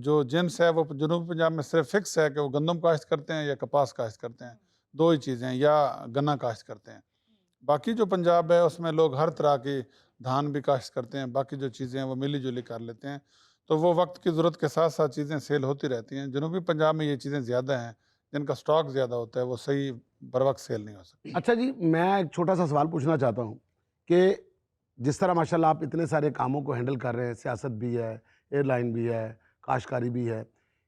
I: जो जिन्स है वो जनूबी पंजाब में सिर्फ फिक्स है कि वो गंदम काश्त करते हैं या कपास काश्त करते हैं, दो ही चीज़ें हैं, या गन्ना काश्त करते हैं। बाकी जो पंजाब है उसमें लोग हर तरह की धान भी काश्त करते हैं, बाकी जो चीज़ें हैं वो मिली जुली कर लेते हैं, तो वो वक्त की ज़रूरत के साथ साथ चीज़ें सेल होती रहती हैं। जनूबी पंजाब में ये चीज़ें ज़्यादा हैं, जिनका स्टॉक ज़्यादा होता है, वो सही बर वक्त सेल नहीं हो सकती।
C: अच्छा जी, मैं एक छोटा सा सवाल पूछना चाहता हूँ कि जिस तरह माशाल्लाह आप इतने सारे कामों को हैंडल कर रहे हैं, सियासत भी है, एयरलाइन भी है, काश्तकारी भी है,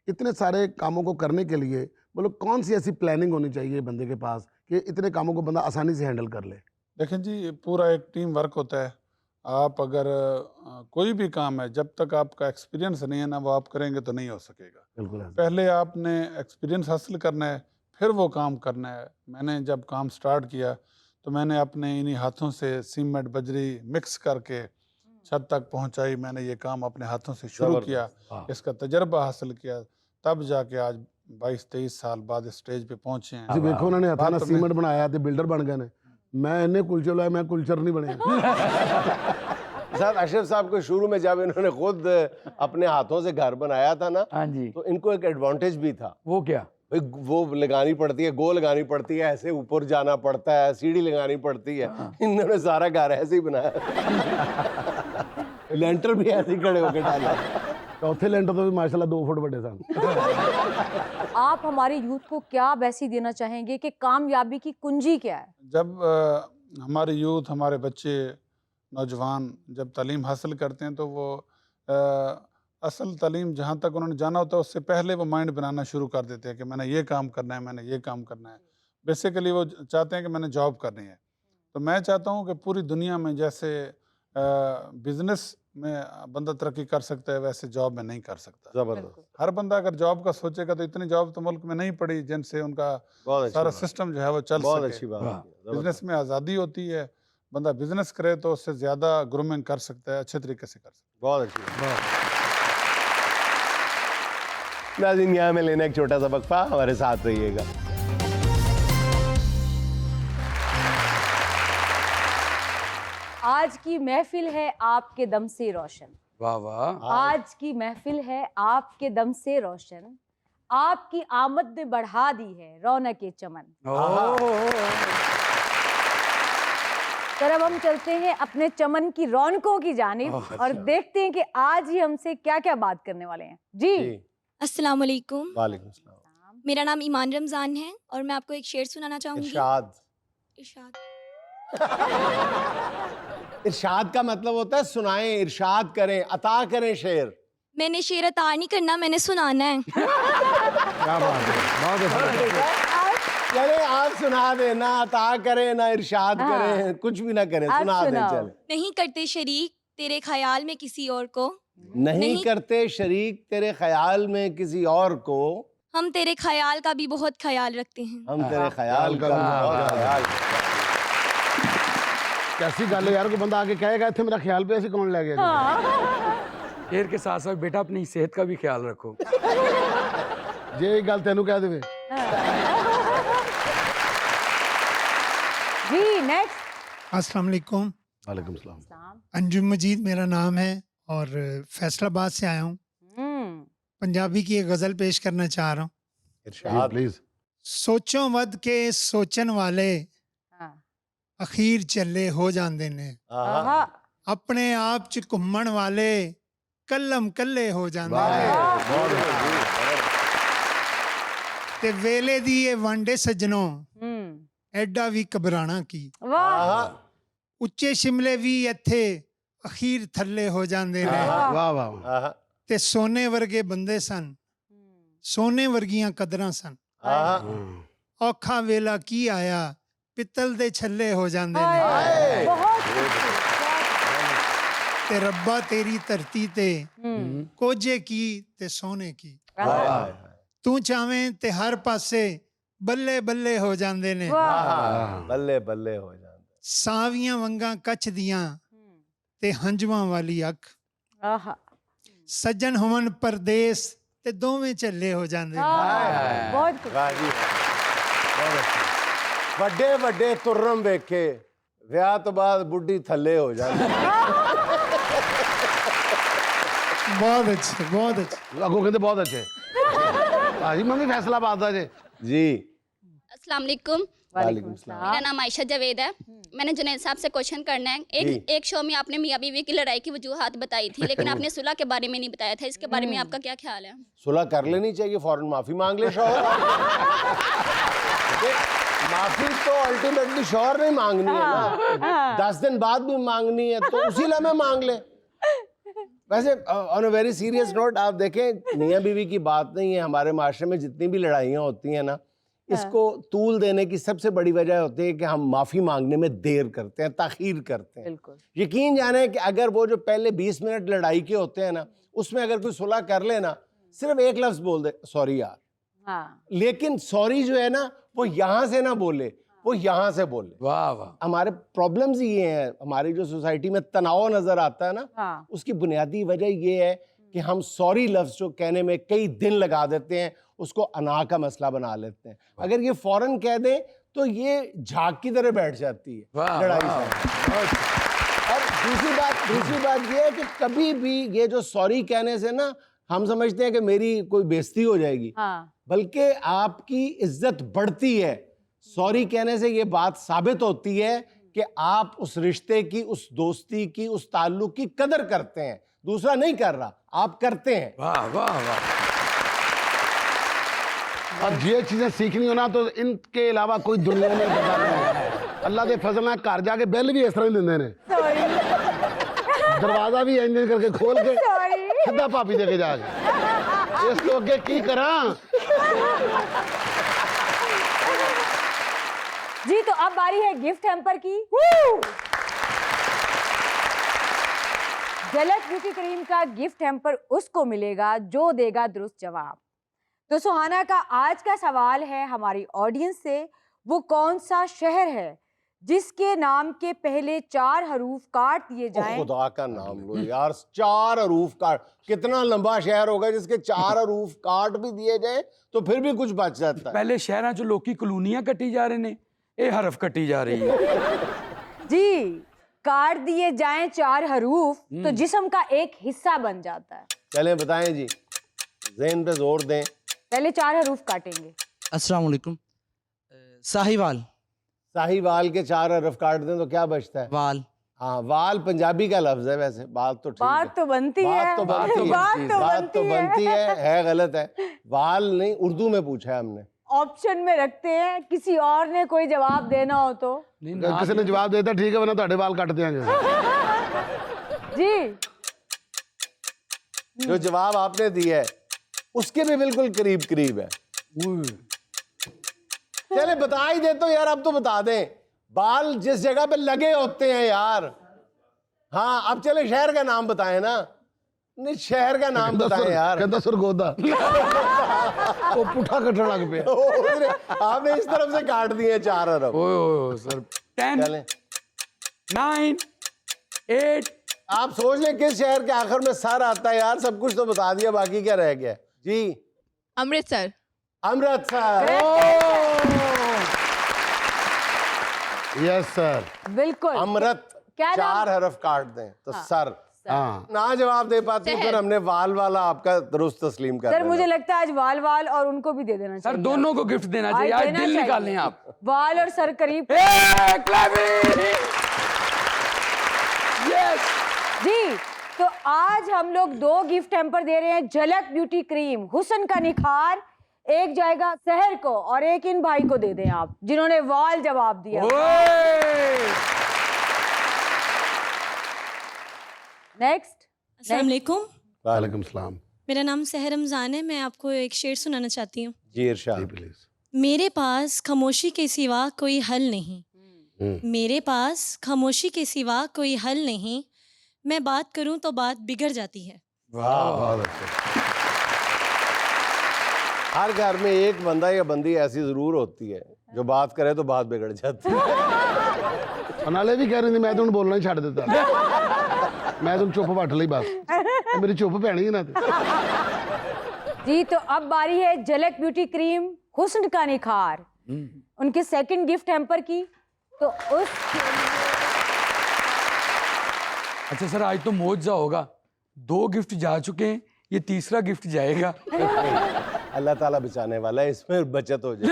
C: इतने सारे कामों को करने के लिए मतलब कौन सी ऐसी प्लानिंग होनी चाहिए बंदे के पास कि इतने कामों को बंदा आसानी से हैंडल कर ले?
I: देखें जी, पूरा एक टीम वर्क होता है। आप अगर कोई भी काम है, जब तक आपका एक्सपीरियंस नहीं है ना, वो आप करेंगे तो नहीं हो सकेगा।
C: बिल्कुल
I: पहले आपने एक्सपीरियंस हासिल करना है, फिर वो काम करना है। मैंने जब काम स्टार्ट किया तो मैंने अपने इन्हीं हाथों से सीमेंट बजरी मिक्स करके छत तक पहुंचाई। मैंने ये काम अपने हाथों से शुरू किया, इसका तजर्बा हासिल किया, तब जाके आज 22-23 साल बाद इस स्टेज पे पहुंचे हैं।
C: जी देखो उन्होंने हथा
I: बात तो
C: सीमेंट बनाया ते बिल्डर बन गए ने, मैं इन्ने कुलचे लाए, मैं कुलचर नहीं बने।
A: साहब अशरफ साहब को शुरू में जब इन्होंने खुद अपने हाथों से घर बनाया था ना,
J: हाँ जी,
A: तो इनको एक एडवांटेज भी था।
J: वो क्या?
A: भाई वो लगानी पड़ती है, गोल लगानी पड़ती है, ऐसे ऊपर जाना पड़ता है, सीढ़ी लगानी पड़ती है। इन्होंने सारा घर ऐसे ही बनाया, लेंटर भी ऐसे ही खड़े होकर डाला।
C: चौथे लेंटर तो भी माशाल्लाह 2 फुट बड़े सन।
B: आप हमारे यूथ को क्या मैसेज देना चाहेंगे कि कामयाबी की कुंजी क्या है?
I: जब हमारे यूथ, हमारे बच्चे, नौजवान जब तालीम हासिल करते हैं तो वो असल तालीम जहाँ तक उन्होंने जाना होता है उससे पहले वो माइंड बनाना शुरू कर देते हैं कि मैंने ये काम करना है, मैंने ये काम करना है। बेसिकली वो चाहते हैं कि मैंने जॉब करनी है। तो मैं चाहता हूँ कि पूरी दुनिया में जैसे बिजनेस में बंदा तरक्की कर सकता है, वैसे जॉब में नहीं कर सकता।
A: जबरदस्त,
I: हर बंदा अगर जॉब का सोचेगा तो इतनी जॉब तो मुल्क में नहीं पड़ी जिनसे उनका सारा सिस्टम जो है वो चल
A: बहुत
I: सके।
A: अच्छी बात।
I: बिजनेस में आज़ादी होती है, बंदा बिजनेस करे तो उससे ज़्यादा ग्रूमिंग कर सकता है, अच्छे तरीके से कर सकता है।
A: बहुत अच्छी बात। नाज़रीन, यहाँ में लेना एक छोटा सा वक्फा, हमारे साथ रहिएगा।
B: आज की महफिल है आपके दम से रोशन।
J: वाह वाह।
B: आज की महफिल है आपके दम से रोशन, आपकी आमद ने बढ़ा दी है रौनक के चमन। सर अब हम चलते हैं अपने चमन की रौनकों की जानिब और देखते हैं कि आज ही हमसे क्या क्या बात करने वाले हैं। जी,
K: अस्सलाम वालेकुम।
A: वालेकुम सलाम।
K: मेरा नाम ईमान रमज़ान है और मैं आपको एक शेर सुनाना चाहूँगी।
A: इरशाद।
K: इरशाद।
A: इरशाद का मतलब होता है सुनाएं, इरशाद करें, अता करें शेर।
K: मैंने शेर अता नहीं करना, मैंने सुनाना है।
C: क्या बात है, बहुत अच्छा।
A: चले आप सुना दें, ना अता करें ना इरशाद करें, कुछ भी ना करें, सुना दें। चले।
K: नहीं करते शरीक तेरे ख्याल में किसी और को,
A: नहीं करते शरीक तेरे ख्याल में किसी और को,
K: हम तेरे ख्याल का भी बहुत ख्याल रखते हैं।
A: हम तेरे ख्याल का बहुत ख्याल।
C: कैसी गल है यार, को बंदा आके कहेगा इतने मेरा ख्याल पे ऐसे कौन ले गया?
J: शेर के साथ साथ बेटा अपनी सेहत का भी ख्याल रखो।
C: जे गल तेनू कह देवे।
B: जी नेक्स्ट।
L: अस्सलाम वालेकुम।
C: वालेकुम सलाम।
L: अंजुम मजीद मेरा नाम है और फैसलाबाद से आया हूँ। पंजाबी की एक गज़ल पेश करना चाह रहा हूँ।
A: इरशाद
C: प्लीज।
L: सोचों वध के सोचन वाले अखीर चले हो जाते ने, अपने आप च घुमन वाले कलम कल्ले हो जाते ने, ते वेले दी ये वांडे सजनों एडा भी घबराना की, उच्चे शिमले भी इत्थे अखीर थल्ले हो जाते ने,
C: वाह वाह।
L: ते सोने वर्गे बंदे सन, सोने वर्गियां कदरां सन, औखा वेला की आया पित्तल दे छल्ले हो जाते ने, ते रब्बा तेरी धरती ते कोजे की ते सोने की, तू चावें ते हर पासे बल्ले बल्ले हो जाते ने,
A: बल्ले बल्ले हो जाते,
L: सावियां वंगा कच्छ दियां ते हंजवां वाली अख, सज्जन होवन परदेस ते दोवें झल्ले हो जाते ने।
B: बहुत
A: ਵੱਡੇ ਵੱਡੇ ਤੁਰਮ ਵੇਖੇ ਵਿਆਹ ਤੋਂ ਬਾਅਦ ਬੁੱਢੀ ਥੱਲੇ ਹੋ ਜਾਂਦੀ
L: बहुत अच्छे बहुत अच्छे
C: अगो कहते बहुत अच्छे हाँ जी मम्मी फैसलाबाद दा जे
A: जी।
K: अस्सलाम वालेकुम।
A: वालेकुम सलाम।
K: मेरा नाम आयशा जावेद है। मैंने जुनैद साहब से क्वेश्चन करना है। एक शो में आपने मियाँ बीवी की लड़ाई की वजूहात बताई थी, लेकिन आपने सुलह के बारे में नहीं बताया था। इसके बारे में आपका क्या ख्याल है?
A: सुलह कर लेनी चाहिए, फौरन माफी मांग ले शौहर। माफी तो अल्टीमेटली शौहर नहीं मांगनी है ना, 10 दिन बाद भी मांगनी है तो उसी लम्हे मांग ले। वैसे on a very serious note आप देखें, मियाँ बीवी की बात नहीं है, हमारे माशरे में जितनी भी लड़ाइयाँ होती हैं ना, इसको तूल देने की सबसे बड़ी वजह होती है कि हम माफ़ी मांगने में देर करते हैं, ताखीर करते हैं।
B: बिल्कुल।
A: यकीन जाने कि अगर वो जो पहले 20 मिनट लड़ाई के होते हैं ना, उसमें अगर कोई सुलह कर लेना, सिर्फ एक लफ्ज़ बोल दे, सॉरी यार।
B: हाँ।
A: लेकिन सॉरी जो है ना, वो यहाँ से ना बोले, वो यहाँ से बोले।
J: वाह वाह।
A: हमारे प्रॉब्लम्स ये हैं, हमारी जो सोसाइटी में तनाव नजर आता है ना,
B: हाँ।
A: उसकी बुनियादी वजह ये है कि हम सॉरी लफ्ज़ जो कहने में कई दिन लगा देते हैं, उसको अना का मसला बना लेते हैं। अगर ये फौरन कह दें तो ये झाग की तरह बैठ जाती है लड़ाई से। और दूसरी बात ये है कि कभी भी ये जो सॉरी कहने से ना, हम समझते हैं कि मेरी कोई बेइज्जती हो जाएगी, बल्कि आपकी इज्जत बढ़ती है। सॉरी कहने से ये बात साबित होती है कि आप उस रिश्ते की, उस दोस्ती की, उस ताल्लुक की कदर करते हैं। दूसरा नहीं कर रहा, आप करते हैं।
J: वाह वाह वाह।
C: और ये चीजें सीखनी हो ना तो इनके अलावा कोई दुनिया में पता नहीं। अल्लाह के फजल नाल घर जाके बेल भी इस तरह ही देंदे ने, दरवाजा भी इंज करके खोल के सीधा भाभी देके जाके। इस तो अगे की करा
B: जी। तो अब बारी है गिफ्ट हैम्पर की। झलक ब्यूटी क्रीम का गिफ्ट हैम्पर उसको मिलेगा जो देगा दुरुस्त जवाब। तो सुहाना का आज का सवाल है हमारी ऑडियंस से, वो कौन सा शहर है जिसके नाम के पहले 4 हरूफ काट दिए जाएं?
A: खुदा का नाम लो यार, 4 हरूफ काट, कितना लंबा शहर होगा जिसके 4 हरूफ काट भी दिए जाए तो फिर भी कुछ बच जाता है।
J: पहले शहर जो लोकी कॉलोनियां कटी जा रहे ने, ये हरफ कटी जा रही है।
B: जी, काट दिए जाएं 4 हरूफ तो जिस्म का एक हिस्सा बन जाता है।
A: चलें बताएं जी, ज़हन पे जोर दें।
B: पहले 4 हरूफ काटेंगे।
M: अस्सलाम वालेकुम। साहिवाल।
A: साहिवाल के 4 हरफ काट दें तो क्या बचता है?
M: वाल।
A: हाँ, वाल पंजाबी का लफ्ज है, वैसे बात तो ठीक है,
B: बात तो बनती है,
A: बात तो बनती है गलत है। वाल नहीं, उर्दू में पूछा है हमने।
B: ऑप्शन में रखते हैं, किसी और ने कोई जवाब देना हो तो।
C: किसी ने जवाब देता ठीक है, वरना ਤੁਹਾਡੇ ਵਾਲ ਕੱਟ ਦਿਆਂਗੇ।
B: जी,
A: जो जवाब आपने दिया है उसके भी बिल्कुल करीब है। चले बता ही दे तो यार, अब तो बता दें। बाल जिस जगह पे लगे होते हैं यार। हाँ, अब चले शहर का नाम बताएं ना। नहीं, शहर का नाम बताएं यार।
C: कहता सरगोदा। वो पुठा कटने लग पे।
A: आपने इस तरफ से काट दिए 4 हरफ।
J: Oh sir. 10 9 8।
A: आप सोच लें किस शहर के आखिर में सर आता है यार। सब कुछ तो बता दिया, बाकी क्या रह गया जी?
H: अमृतसर।
A: अमृतसर।
C: यस सर,
B: बिल्कुल।
A: अमृत,
B: क्या
A: 4 हरफ काट दें तो सर। ना जवाब दे पाते फिर हमने वाल वाला आपका दुरुस्त तस्लीम कर
B: सर मुझे लगता है आज वाल वाल और उनको भी दे देना चाहिए।
J: सर दोनों को गिफ्ट देना चाहिए, आज दिल निकाल लें आप।
B: वाल और सर करीब।
J: यस
B: जी, तो आज हम लोग 2 गिफ्ट हैम्पर दे रहे हैं। झलक ब्यूटी क्रीम हुस्न का निखार, एक जाएगा शहर को और एक इन भाई को दे दें आप, जिन्होंने वाल जवाब दिया। नेक्स्ट।
K: अस्सलाम वालेकुम।
C: वालेकुम सलाम।
K: मेरा नाम सहर रमज़ान है। मैं आपको एक शेर सुनाना चाहती हूँ।
A: जी इरशाद।
C: प्लीज।
K: मेरे पास खामोशी के सिवा कोई हल नहीं, मेरे पास खामोशी के सिवा कोई हल नहीं, मैं बात करूं तो बात बिगड़ जाती है।
C: बहुत अच्छा।
A: हर घर में एक बंदा या बंदी ऐसी जरूर होती है जो बात करे तो बात बिगड़ जाती है।
C: नाले भी कह रही थी मैं तो बोलना ही छड़ देता, मैं तुम चुप बैठ ली बस, मेरी चुप पैनी है ना।
B: जी, तो अब बारी है झलक ब्यूटी क्रीम हुस्न का निखार। उनके सेकंड गिफ्ट हैम्पर की, तो उस
J: अच्छा सर, आज तो मौजा होगा, 2 गिफ्ट जा चुके हैं, ये तीसरा गिफ्ट जाएगा।
A: अल्लाह ताला बचाने वाला है, इसमें बचत हो जाए।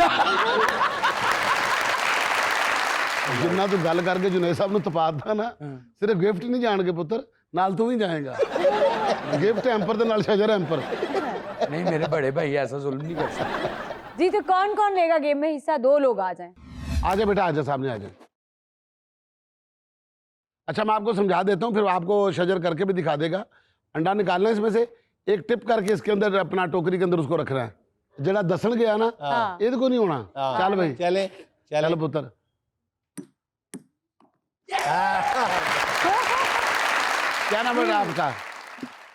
C: जिन्ना तू गल करके जुनेद साहब ने तपाता ना, सिर्फ गिफ्ट नहीं जान के पुत्र, नाल तू भी जाएगा। गिफ्ट हैम्पर दे नाल शजर हैम्पर।
J: नहीं मेरे बड़े भाई ऐसा जुल्म नहीं कर सकते।
B: जी, तो कौन कौन लेगा गेम में हिस्सा? 2 लोग आ जाएं।
C: आजा बेटा, आजा सामने आजा। अच्छा मैं आपको समझा देता हूँ, फिर आपको शजर करके भी दिखा देगा। अंडा निकालना है इसमें से, एक टिप करके इसके अंदर अपना टोकरी के अंदर उसको रखना है। जरा दसन गया ना, ये को नहीं होना। चल भाई,
A: चले
C: चल पुत्र। क्या नाम है आपका?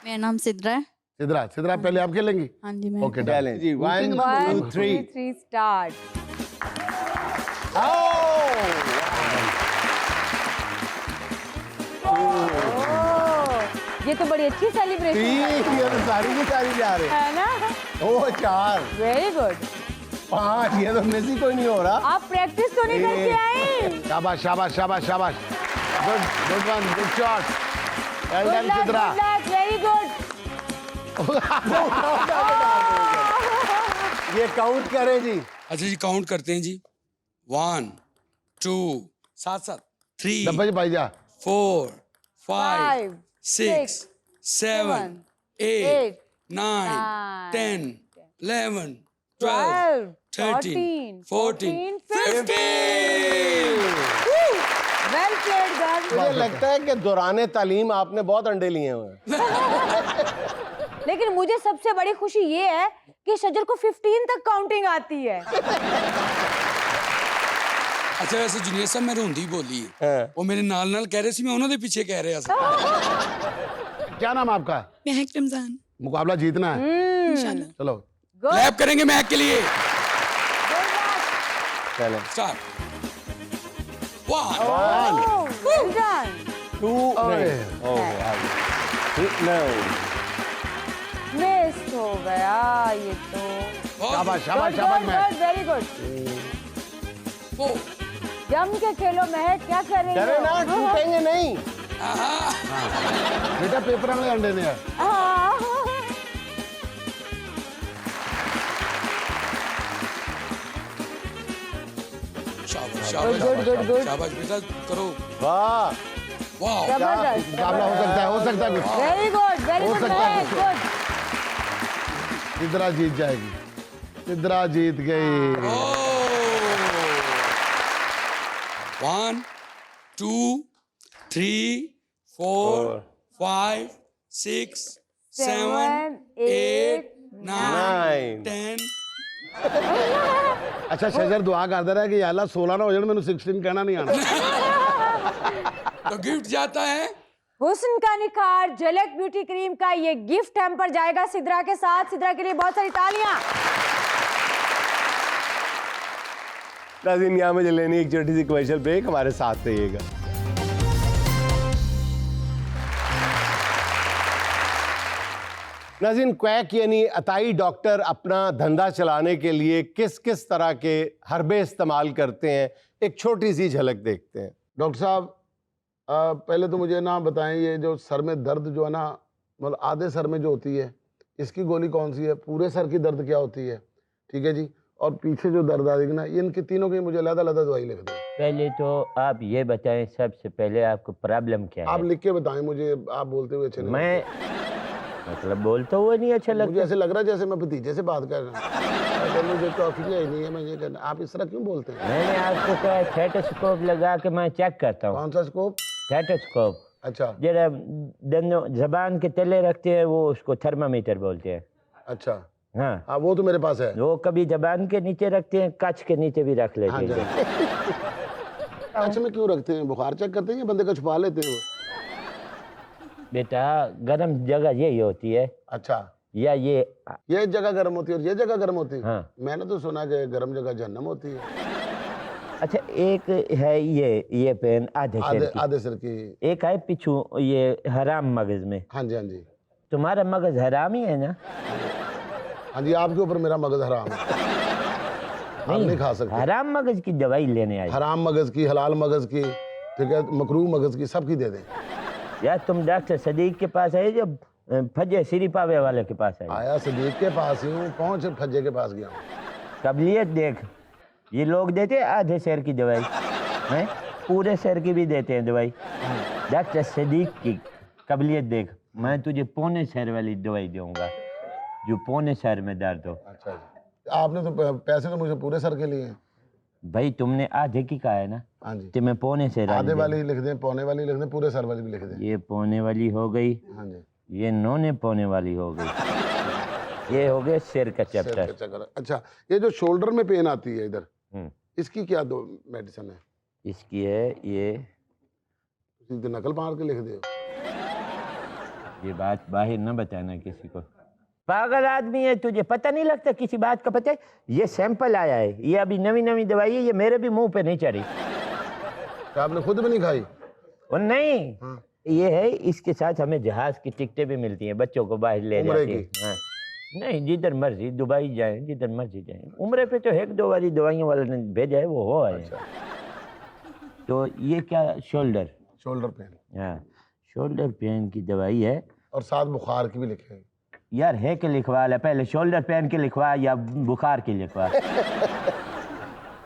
N: मेरा नाम सिद्रा है।
C: सिद्रा, सिद्रा पहले आप खेलेंगी?
N: हाँ जी मैं।
C: ओके
A: चलें जी, 1 2 3
B: स्टार्ट। ये तो बड़ी अच्छी सेलिब्रेशन
A: ये तो सारी की सारी जा रहे
B: है ना।
A: ओ 4
B: वेरी गुड।
A: 5, ये तो मेसी कोई नहीं हो रहा।
B: आप प्रैक्टिस तो नहीं करके आए?
C: शाबाश शाबाश शाबाश शाबाश, good good one, good shot, well done Sidra.
B: Very good.
A: ये काउंट करें जी।
J: अच्छा जी काउंट करते हैं जी। 1 2 साथ 3
C: डब्बा जी भाई जा।
J: 4 5 6 7 8 9 10 11 12 13 14 15।
B: Well played girl.
A: मुझे लगता है कि दौरान तालीम आपने बहुत अंडे लिए हुए हैं।
B: लेकिन मुझे सबसे बड़ी खुशी ये है कि शजर को 15 तक काउंटिंग आती है।
J: अच्छा वैसे जुनेद साहब मैं रोंदी बोली है, वो मेरे नाल नाल कह रहे सी, मैं उन्होंने पीछे कह रहा था।
C: क्या नाम आपका?
N: महक रमजान।
C: मुकाबला जीतना है
N: इंशाल्लाह।
C: चलो
J: क्लैप करेंगे महक के लिए।
A: चलें
J: स्टार्ट। 1
B: well done।
A: 2
B: मिस हो गया ये तो।
C: शाबाश शाबाश शाबाश महक।
B: Very good. जम के खेलो महक, क्या कर रही
A: चले ना, टूटेंगे नहीं।
C: बेटा पेपर वाले अंडे ने है।
J: शाबाश
B: गुड गुड गुड।
J: शाबाश बेटा करो।
A: वाह
J: वाह
B: जबरदस्त।
C: मुकाबला हो सकता है, हो सकता है कुछ।
B: वेरी गुड वेरी
C: हो
B: गुड
C: सकता है
B: महक, गुड।
C: सिद्रा जीत जाएगी, सिद्रा जीत गई।
J: 1 2 3 4 5 6 7 8 9 10।
C: अच्छा शजर दुआ करता रहा कि या अल्लाह 16 ना हो जाए, मैंने 16 कहना नहीं आना।
J: तो गिफ्ट जाता है
B: हुस्न का निखार झलक ब्यूटी क्रीम का ये गिफ्ट हैम्पर जाएगा सिद्रा के साथ। सिद्रा के लिए बहुत सारी तालियां।
A: नाज़रीन, यहाँ मुझे लेनी एक छोटी सी कमर्शियल ब्रेक, हमारे साथ रहिएगा। नाज़रीन, क्वैक यानी अताई डॉक्टर अपना धंधा चलाने के लिए किस किस तरह के हर्बे इस्तेमाल करते हैं, एक छोटी सी झलक देखते हैं।
C: डॉक्टर साहब पहले तो मुझे ना बताएं, ये जो सर में दर्द जो है ना, मतलब आधे सर में जो होती है, इसकी गोली कौन सी है? पूरे सर की दर्द क्या होती है? ठीक है जी। और पीछे जो दर्द आएगी ना, ये इनकी तीनों की मुझे अलग अलग दवाई लिख दें।
D: पहले तो आप ये बताएं, सबसे पहले आपको प्रॉब्लम क्या है?
C: आप लिख के बताएं मुझे, आप बोलते हुए अच्छे नहीं
D: मैं मतलब बोलता हुआ नहीं अच्छा लगता।
C: मुझे ऐसे लग रहा है जैसे मैं भतीजे से बात कर रहा हूँ। मुझे तो अखियाँ ही नहीं है, मैं ये करना। आप इस तरह क्यों बोलते हैं?
D: मैंने आपको कहा स्टेथोस्कोप लगा के मैं चेक करता हूँ।
C: कौन सा स्कोप?
D: स्टेथोस्कोप।
C: अच्छा
D: जरा दोनों जबान के तले रखते हैं, वो उसको थर्मामीटर बोलते हैं।
C: अच्छा
D: हाँ
C: हाँ, वो तो मेरे पास है।
D: वो कभी जबान के नीचे रखते हैं, कच के नीचे भी रख लेते हैं।
C: कच में क्यों रखते हैं? बुखार चेक करते हैं या बंदे को छुपा लेते हैं?
D: बेटा गर्म जगह यही होती है।
C: अच्छा,
D: या ये
C: जगह गर्म होती है और ये जगह गर्म होती है?
D: हाँ।
C: मैंने तो सुना कि गर्म जगह जहन्नम होती है।
D: अच्छा, एक है ये पेन आधे
C: सिर की,
D: एक है पिछू ये हराम मगज में।
C: हाँ जी हाँ जी।
D: तुम्हारा मगज हराम ही है ना?
C: हाँ जी, आपके ऊपर मेरा मगज हराम है। आप नहीं खा सकते।
D: हराम मगज की दवाई लेने आए?
C: हराम मगज की, हलाल मगज की, ठीक है, मकरूह मगज की, सबकी दे दें।
D: यार तुम डॉक्टर सदीक के पास आए जब फजे सिरी पावे वाले के पास आए?
C: आया सदीक के पास ही हूँ, पहुँच फज्जे के पास गया हूँ।
D: काबिलियत देख, ये लोग देते आधे शेर की दवाई हैं, पूरे शेर की भी देते हैं दवाई। डॉक्टर सदीक की काबिलियत देख, मैं तुझे पौने शेर वाली दवाई दूंगा जो पौने शेर में दर्द हो।
C: अच्छा जी, आपने तो पैसे तो मुझे पूरे सर के लिए हैं।
D: भाई तुमने आधे की कहा है ना?
C: हाँ जी।
D: तो मैं पौने शेर
C: आधे वाली लिख दें, पौने वाली लिख दें, पूरे सर वाली भी लिख दें।
D: ये पौने वाली हो गई।
C: हाँ जी।
D: ये नौने पौने वाली हो गई। ये हो गया सिर का चैप्टर।
C: अच्छा, ये जो शोल्डर में पेन आती है इधर, इसकी क्या दो मेडिसिन है?
D: इसकी है ये,
C: नकल मार के लिख दो।
D: ये बात बाहर न बताना किसी को। पागल आदमी है, तुझे पता नहीं लगता किसी बात का? पता है ये सैंपल आया है, ये अभी नवी नवी दवाई है, ये मेरे भी मुंह पे नहीं चढ़ी।
C: क्या आपने खुद भी नहीं खाई?
D: और नहीं, ये है, इसके साथ हमें जहाज की टिकटें भी मिलती हैं, बच्चों को बाहर ले जाती हैं। हाँ। नहीं, जिधर मर्जी दुबई जाए, जिधर मर्जी जाए। उम्र पे तो 1-2 वाली दवाइयों वाले ने भेजा है, वो हो आए।
C: अच्छा।
D: तो ये क्या, शोल्डर
C: पेन?
D: हाँ, शोल्डर पेन की दवाई है।
C: और साथ बुखार की भी लिखे।
D: यार है कि लिखवा ले, पहले शोल्डर पेन के लिखवा या बुखार की लिखवा?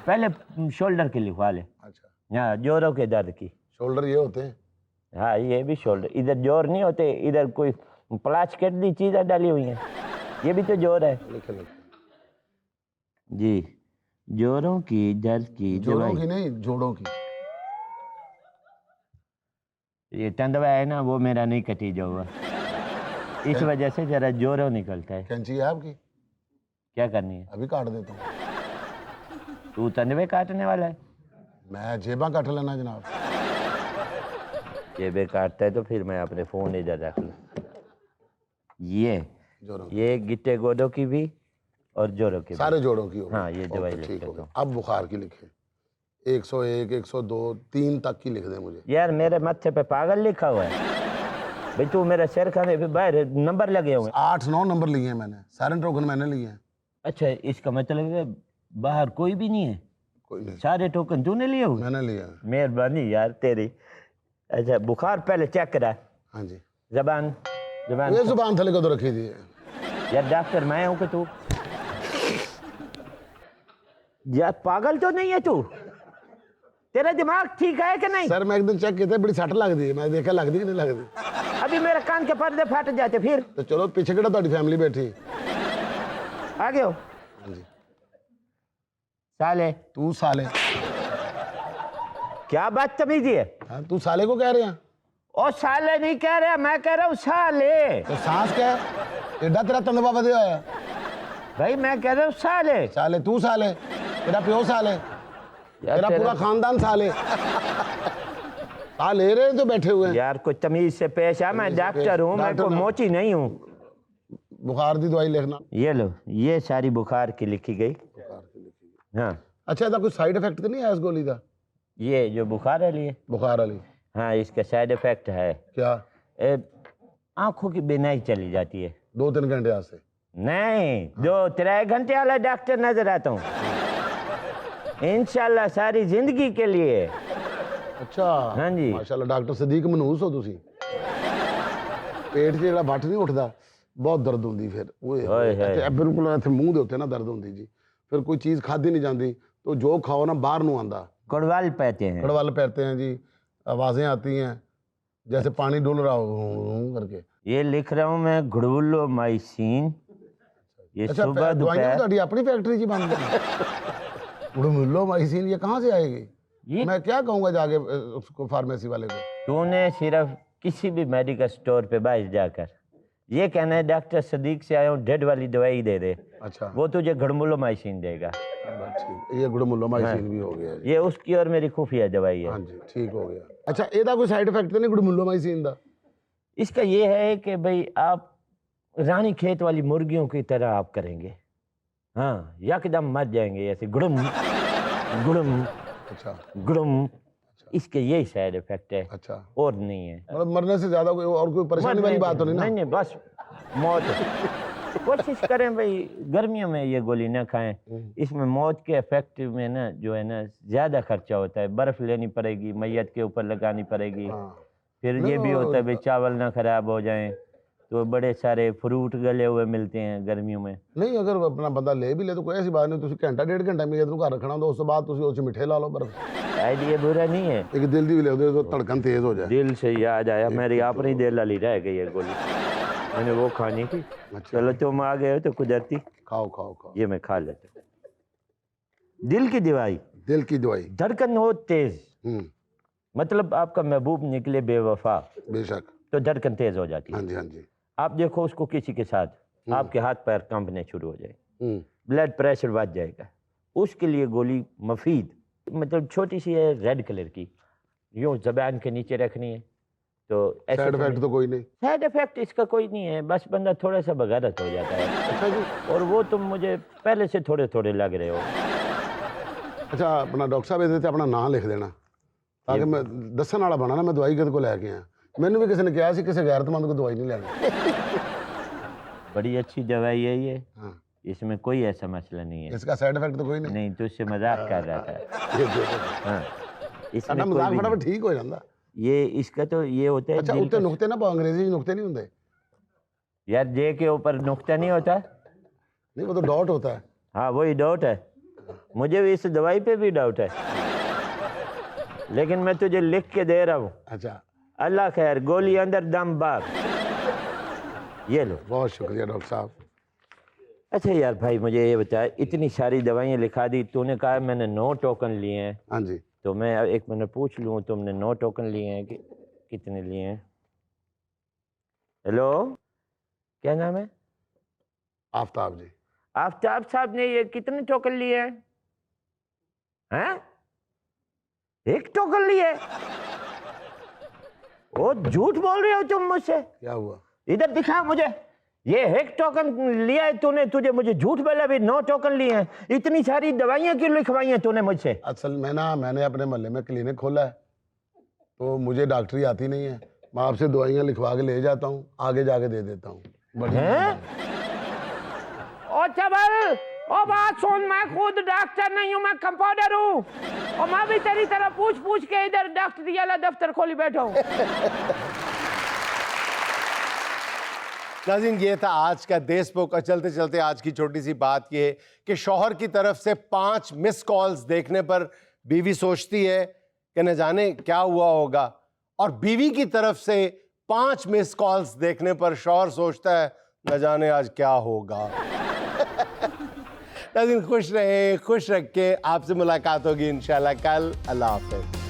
D: पहले शोल्डर की लिखवा ले।
C: अच्छा।
D: हाँ, जोरों के दर्द की।
C: शोल्डर ये होते हैं?
D: हाँ, ये भी शोल्डर। इधर जोर नहीं होते, इधर कोई प्लास्टिक दी चीजें डाली हुई हैं, ये भी तो जोर है।
C: लिखे
D: जी, जोरों की दर्द की
C: जोरों
D: दवाई।
C: की नहीं, जोड़ों की।
D: ये टंडवा है ना, वो मेरा नहीं कटी जो हुआ, इस वजह से जरा जोरों निकलता है।
C: कैंची है आपकी?
D: क्या करनी है?
C: अभी काट देता हूँ।
D: तू तंडवे काटने वाला है?
C: मैं जेबा काट लेना जनाब।
D: जेबे काटता है तो फिर मैं अपने फोन इधर रख लूँ। ये गिट्टे गोडों की भी और जोरों की
C: सारे जोड़ों की होगी।
D: हाँ, ये दवाई
C: ठीक हो गया। अब बुखार की लिखे, 101, 102, 3 तक की लिख दे मुझे।
D: यार मेरे माथे पे पागल लिखा हुआ है भाई, तू मेरा सिर खाने पे बाहर नंबर लगे हुए।
C: 8-9 नंबर लिए हैं मैंने, सारे टोकन मैंने लिए हैं।
D: अच्छा, इसका मतलब है बाहर कोई भी नहीं है?
C: कोई नहीं।
D: सारे टोकन तूने लिए हुए?
C: मैंने लिया।
D: मेहरबानी यार तेरी। अच्छा, बुखार पहले चेक करा।
C: हाँ जी।
D: जबान
C: ये जुबान थले को तो रखी थी
D: यार, डॉक्टर मैं हूँ कि तू? यार पागल तो नहीं है तू? तेरा दिमाग ठीक है कि नहीं?
C: सर मैं एक दिन चेक किया था, बड़ी सट लग दी है, मैं देखा लगती कि नहीं लगती।
D: अभी मेरे कान के पर्दे फट जाते फिर।
C: तो चलो पीछे किहड़ा तुम्हारी फैमिली बैठी
D: आगे हो।
C: हाँ जी।
D: साले
C: तू साले,
D: क्या बदतमीजी है?
C: हाँ, तू साले को कह रहे हैं?
D: ओ साले नहीं कह रहा, मैं कह रहा हूँ साले।
C: तो सांस क्या है? एडा तेरा तंदवा बदे होया
D: भाई, मैं कह रहा हूँ साले।
C: साले तू साले, तेरा प्यो साले, तेरा पूरा खानदान साले। साले रहे तो बैठे हुए हैं।
D: यार कुछ तमीज से पेश आ, मैं डॉक्टर हूँ, मैं कोई मोची नहीं हूँ।
C: बुखार की दवाई लिखना।
D: ये लो, ये सारी बुखार की लिखी गई। हाँ।
C: अच्छा, इसका कोई साइड इफेक्ट तो नहीं है इस गोली का?
D: ये जो बुखार वाली है?
C: बुखार वाली?
D: हाँ, इसका साइड इफेक्ट है।
C: क्या?
D: आंखों की बीनाई चली जाती है।
C: 2-3 घंटे से?
D: नहीं, 2-3 घंटे वाला डॉक्टर नजर आता हूँ इंशाल्लाह, सारी जिंदगी के लिए।
C: अच्छा।
D: हाँ जी।
C: माशाल्लाह, डॉक्टर सदीक मनहूस हो तुसी। पेट 'ਚ ਜਿਹੜਾ ਵੱਟ ਨਹੀਂ ਉੱਠਦਾ, ਬਹੁਤ ਦਰਦ ਹੁੰਦੀ ਫਿਰ ਉਹ ਬਿਲਕੁਲ ਇੱਥੇ ਮੂੰਹ ਦੇ ਉੱਤੇ ਨਾ ਦਰਦ ਹੁੰਦੀ ਜੀ। फिर कोई चीज़ खाधी नहीं जाती, तो जो खाओ ना बाहर नहीं आंदा।
D: कड़वाल पहते हैं।
C: कड़वाल पहते हैं जी, आवाज़ें आती हैं जैसे पानी डुल रहा हो करके।
D: ये लिख रहा हूँ मैं, घुड़वुल्लो माइसिन। ये
C: अच्छा,
D: सुबह दोपहर।
C: अपनी फैक्ट्री जी बंद घुड़वुल्लो माइसिन ये कहाँ से आएगी? मैं क्या कहूँगा जाके उसको फार्मेसी वाले को?
D: तूने सिर्फ किसी भी मेडिकल स्टोर पे बाहर जाकर ये कहना है डॉक्टर सदीक से आया हूँ, डेड वाली दवाई दे दे।
C: अच्छा।
D: वो तुझे घुड़मुल्लो माइसिन देगा।
C: ठीक, ये घुड़मुल्लो माइसिन भी हो गया।
D: ये उसकी और मेरी खुफिया दवाई है।
C: हाँ जी, ठीक हो गया। अच्छा, ਇਹਦਾ कोई साइड इफेक्ट तो नहीं घुड़मुल्लो माइसिन ਦਾ?
D: इसका ये है कि भाई आप रानी खेत वाली मुर्गियों की तरह आप करेंगे। हाँ, यकदम मर जाएंगे ऐसे गुड़म गुड़म।
C: अच्छा,
D: गुड़म। इसके यही साइड इफेक्ट है।
C: अच्छा,
D: और नहीं है।
C: मतलब मरने से ज्यादा कोई और कोई परेशानी वाली बात तो नहीं ना?
D: नहीं, बस मौत। कोशिश करें भाई गर्मियों में ये गोली ना खाएं, इसमें मौत के इफेक्ट में ना जो है ना ज़्यादा खर्चा होता है, बर्फ़ लेनी पड़ेगी, मैयत के ऊपर लगानी पड़ेगी, फिर ये भी होता है भाई चावल ना ख़राब हो जाएं, तो बड़े सारे फ्रूट गले हुए मिलते हैं गर्मियों में।
C: नहीं अगर अपना बंदा ले भी ले तो कोई ऐसी बात नहीं, तुम घंटा डेढ़ घंटा में घर रखना होता, उसके बाद तुम उससे मिठे ला लो बर्फ।
D: आइडिया बुरा नहीं है,
C: एक दिल दी भी ले दो तो धड़कन तेज हो जाए।
D: दिल से याद आया मेरी अपनी दिल वाली रह गई है गोली, मैंने वो खानी थी। चलो तुम आ गए हो तो कुदरती
C: खाओ खाओ खाओ,
D: ये मैं खा लेता। दिल की दवाई,
C: दिल की दवाई,
D: धड़कन हो तेज, मतलब आपका महबूब निकले बेवफा,
C: बेशक,
D: तो धड़कन तेज हो जाती है।
C: हाँ जी हाँ जी।
D: आप देखो उसको किसी के साथ, आपके हाथ पैर कांपने शुरू हो जाए, ब्लड प्रेशर बढ़ जाएगा, उसके लिए गोली मफीद, मतलब छोटी सी है रेड कलर की, यूँ ज़बान के नीचे रखनी है, तो
C: साइड इफेक्ट तो कोई नहीं?
D: साइड इफेक्ट इसका कोई नहीं है, बस बंदा थोड़ा सा बगारत हो जाता है।
C: अच्छा जी।
D: और वो तुम मुझे पहले से थोड़े थोड़े लग रहे हो।
C: अच्छा अपना डॉक्टर साहब ਇਹਦੇ ਤੇ ਆਪਣਾ ਨਾਂ ਲਿਖ ਦੇਣਾ ਤਾਂ ਕਿ ਮੈਂ ਦੱਸਣ ਵਾਲਾ ਬਣਾ ਨਾ ਮੈਂ ਦਵਾਈ ਕਿਹਦੇ ਕੋਲ ਲੈ ਕੇ ਆਇਆ। ਮੈਨੂੰ ਵੀ ਕਿਸੇ ਨੇ ਕਿਹਾ ਸੀ ਕਿਸੇ ਗੈਰਤਮੰਦ को दवाई नहीं लेनी।
D: बड़ी अच्छी दवाई है ये, इसमें कोई ऐसा मसला नहीं है।
C: इसका साइड इफेक्ट तो कोई नहीं?
D: नहीं, तुझसे मजाक कर रहा था। हाँ, इसमें कोई
C: मजाक
D: भी
C: फटाफट
D: नहीं।
C: ठीक हो जाता।
D: ये इसका तो ये होता है
C: अच्छा
D: दिल
C: उत्ते
D: का-
C: नुक्ते ना अंग्रेजी नुक्ते नहीं होंगे
D: यार जे के ऊपर नुक्ता नहीं होता?
C: नहीं वो तो डॉट होता है।
D: हाँ वही डाउट है, मुझे भी इस दवाई पे भी डाउट है, लेकिन मैं तुझे लिख के दे रहा हूँ।
C: अच्छा
D: अल्लाह खैर, गोली अंदर दम बाग, ये लो।
C: बहुत शुक्रिया डॉक्टर साहब।
D: अच्छा यार भाई मुझे ये बता, इतनी सारी दवाइयाँ लिखा दी, तूने कहा मैंने 9 टोकन लिए हैं।
C: हाँ जी।
D: तो मैं एक मिनट पूछ लूँ, तुमने 9 टोकन लिए हैं कि कितने लिए हैं? हेलो, क्या नाम है?
C: आफ्ताब जी।
D: आफ्ताब साहब ने ये कितने टोकन लिए हैं? हैं? 1 टोकन लिए? ओ झूठ बोल रहे हो तुम मुझसे।
C: क्या हुआ?
D: इधर दिखा मुझे, ये 1 टोकन लिया है तूने, तुझे मुझे झूठ बोला भी 9 टोकन लिए हैं। इतनी सारी दवाइयाँ क्यों लिखवाई हैं तूने मुझसे?
C: असल में ना मैंने अपने मोहल्ले में क्लिनिक खोला है, तो मुझे डॉक्टरी आती नहीं है, मैं आपसे दवाइयाँ लिखवा के ले जाता हूँ, आगे जाके दे देता हूँ।
D: ओ चबल, ओ बात सुन, मैं खुद डॉक्टर नहीं हूँ, मैं कंपाउंडर हूँ, और मैं भी तेरी तरह पूछ पूछ के इधर डॉक्टरी वाला दफ्तर खोली बैठा हूँ।
A: नाज़रीन, ये था आज का देशबुक। और चलते चलते आज की छोटी सी बात ये है कि शौहर की तरफ से 5 मिस कॉल्स देखने पर बीवी सोचती है कि न जाने क्या हुआ होगा, और बीवी की तरफ से 5 मिस कॉल्स देखने पर शौहर सोचता है न जाने आज क्या होगा। नाज़रीन खुश रहे, खुश रख के आपसे मुलाकात होगी इंशाल्लाह कल। अल्लाह हाफ़िज़।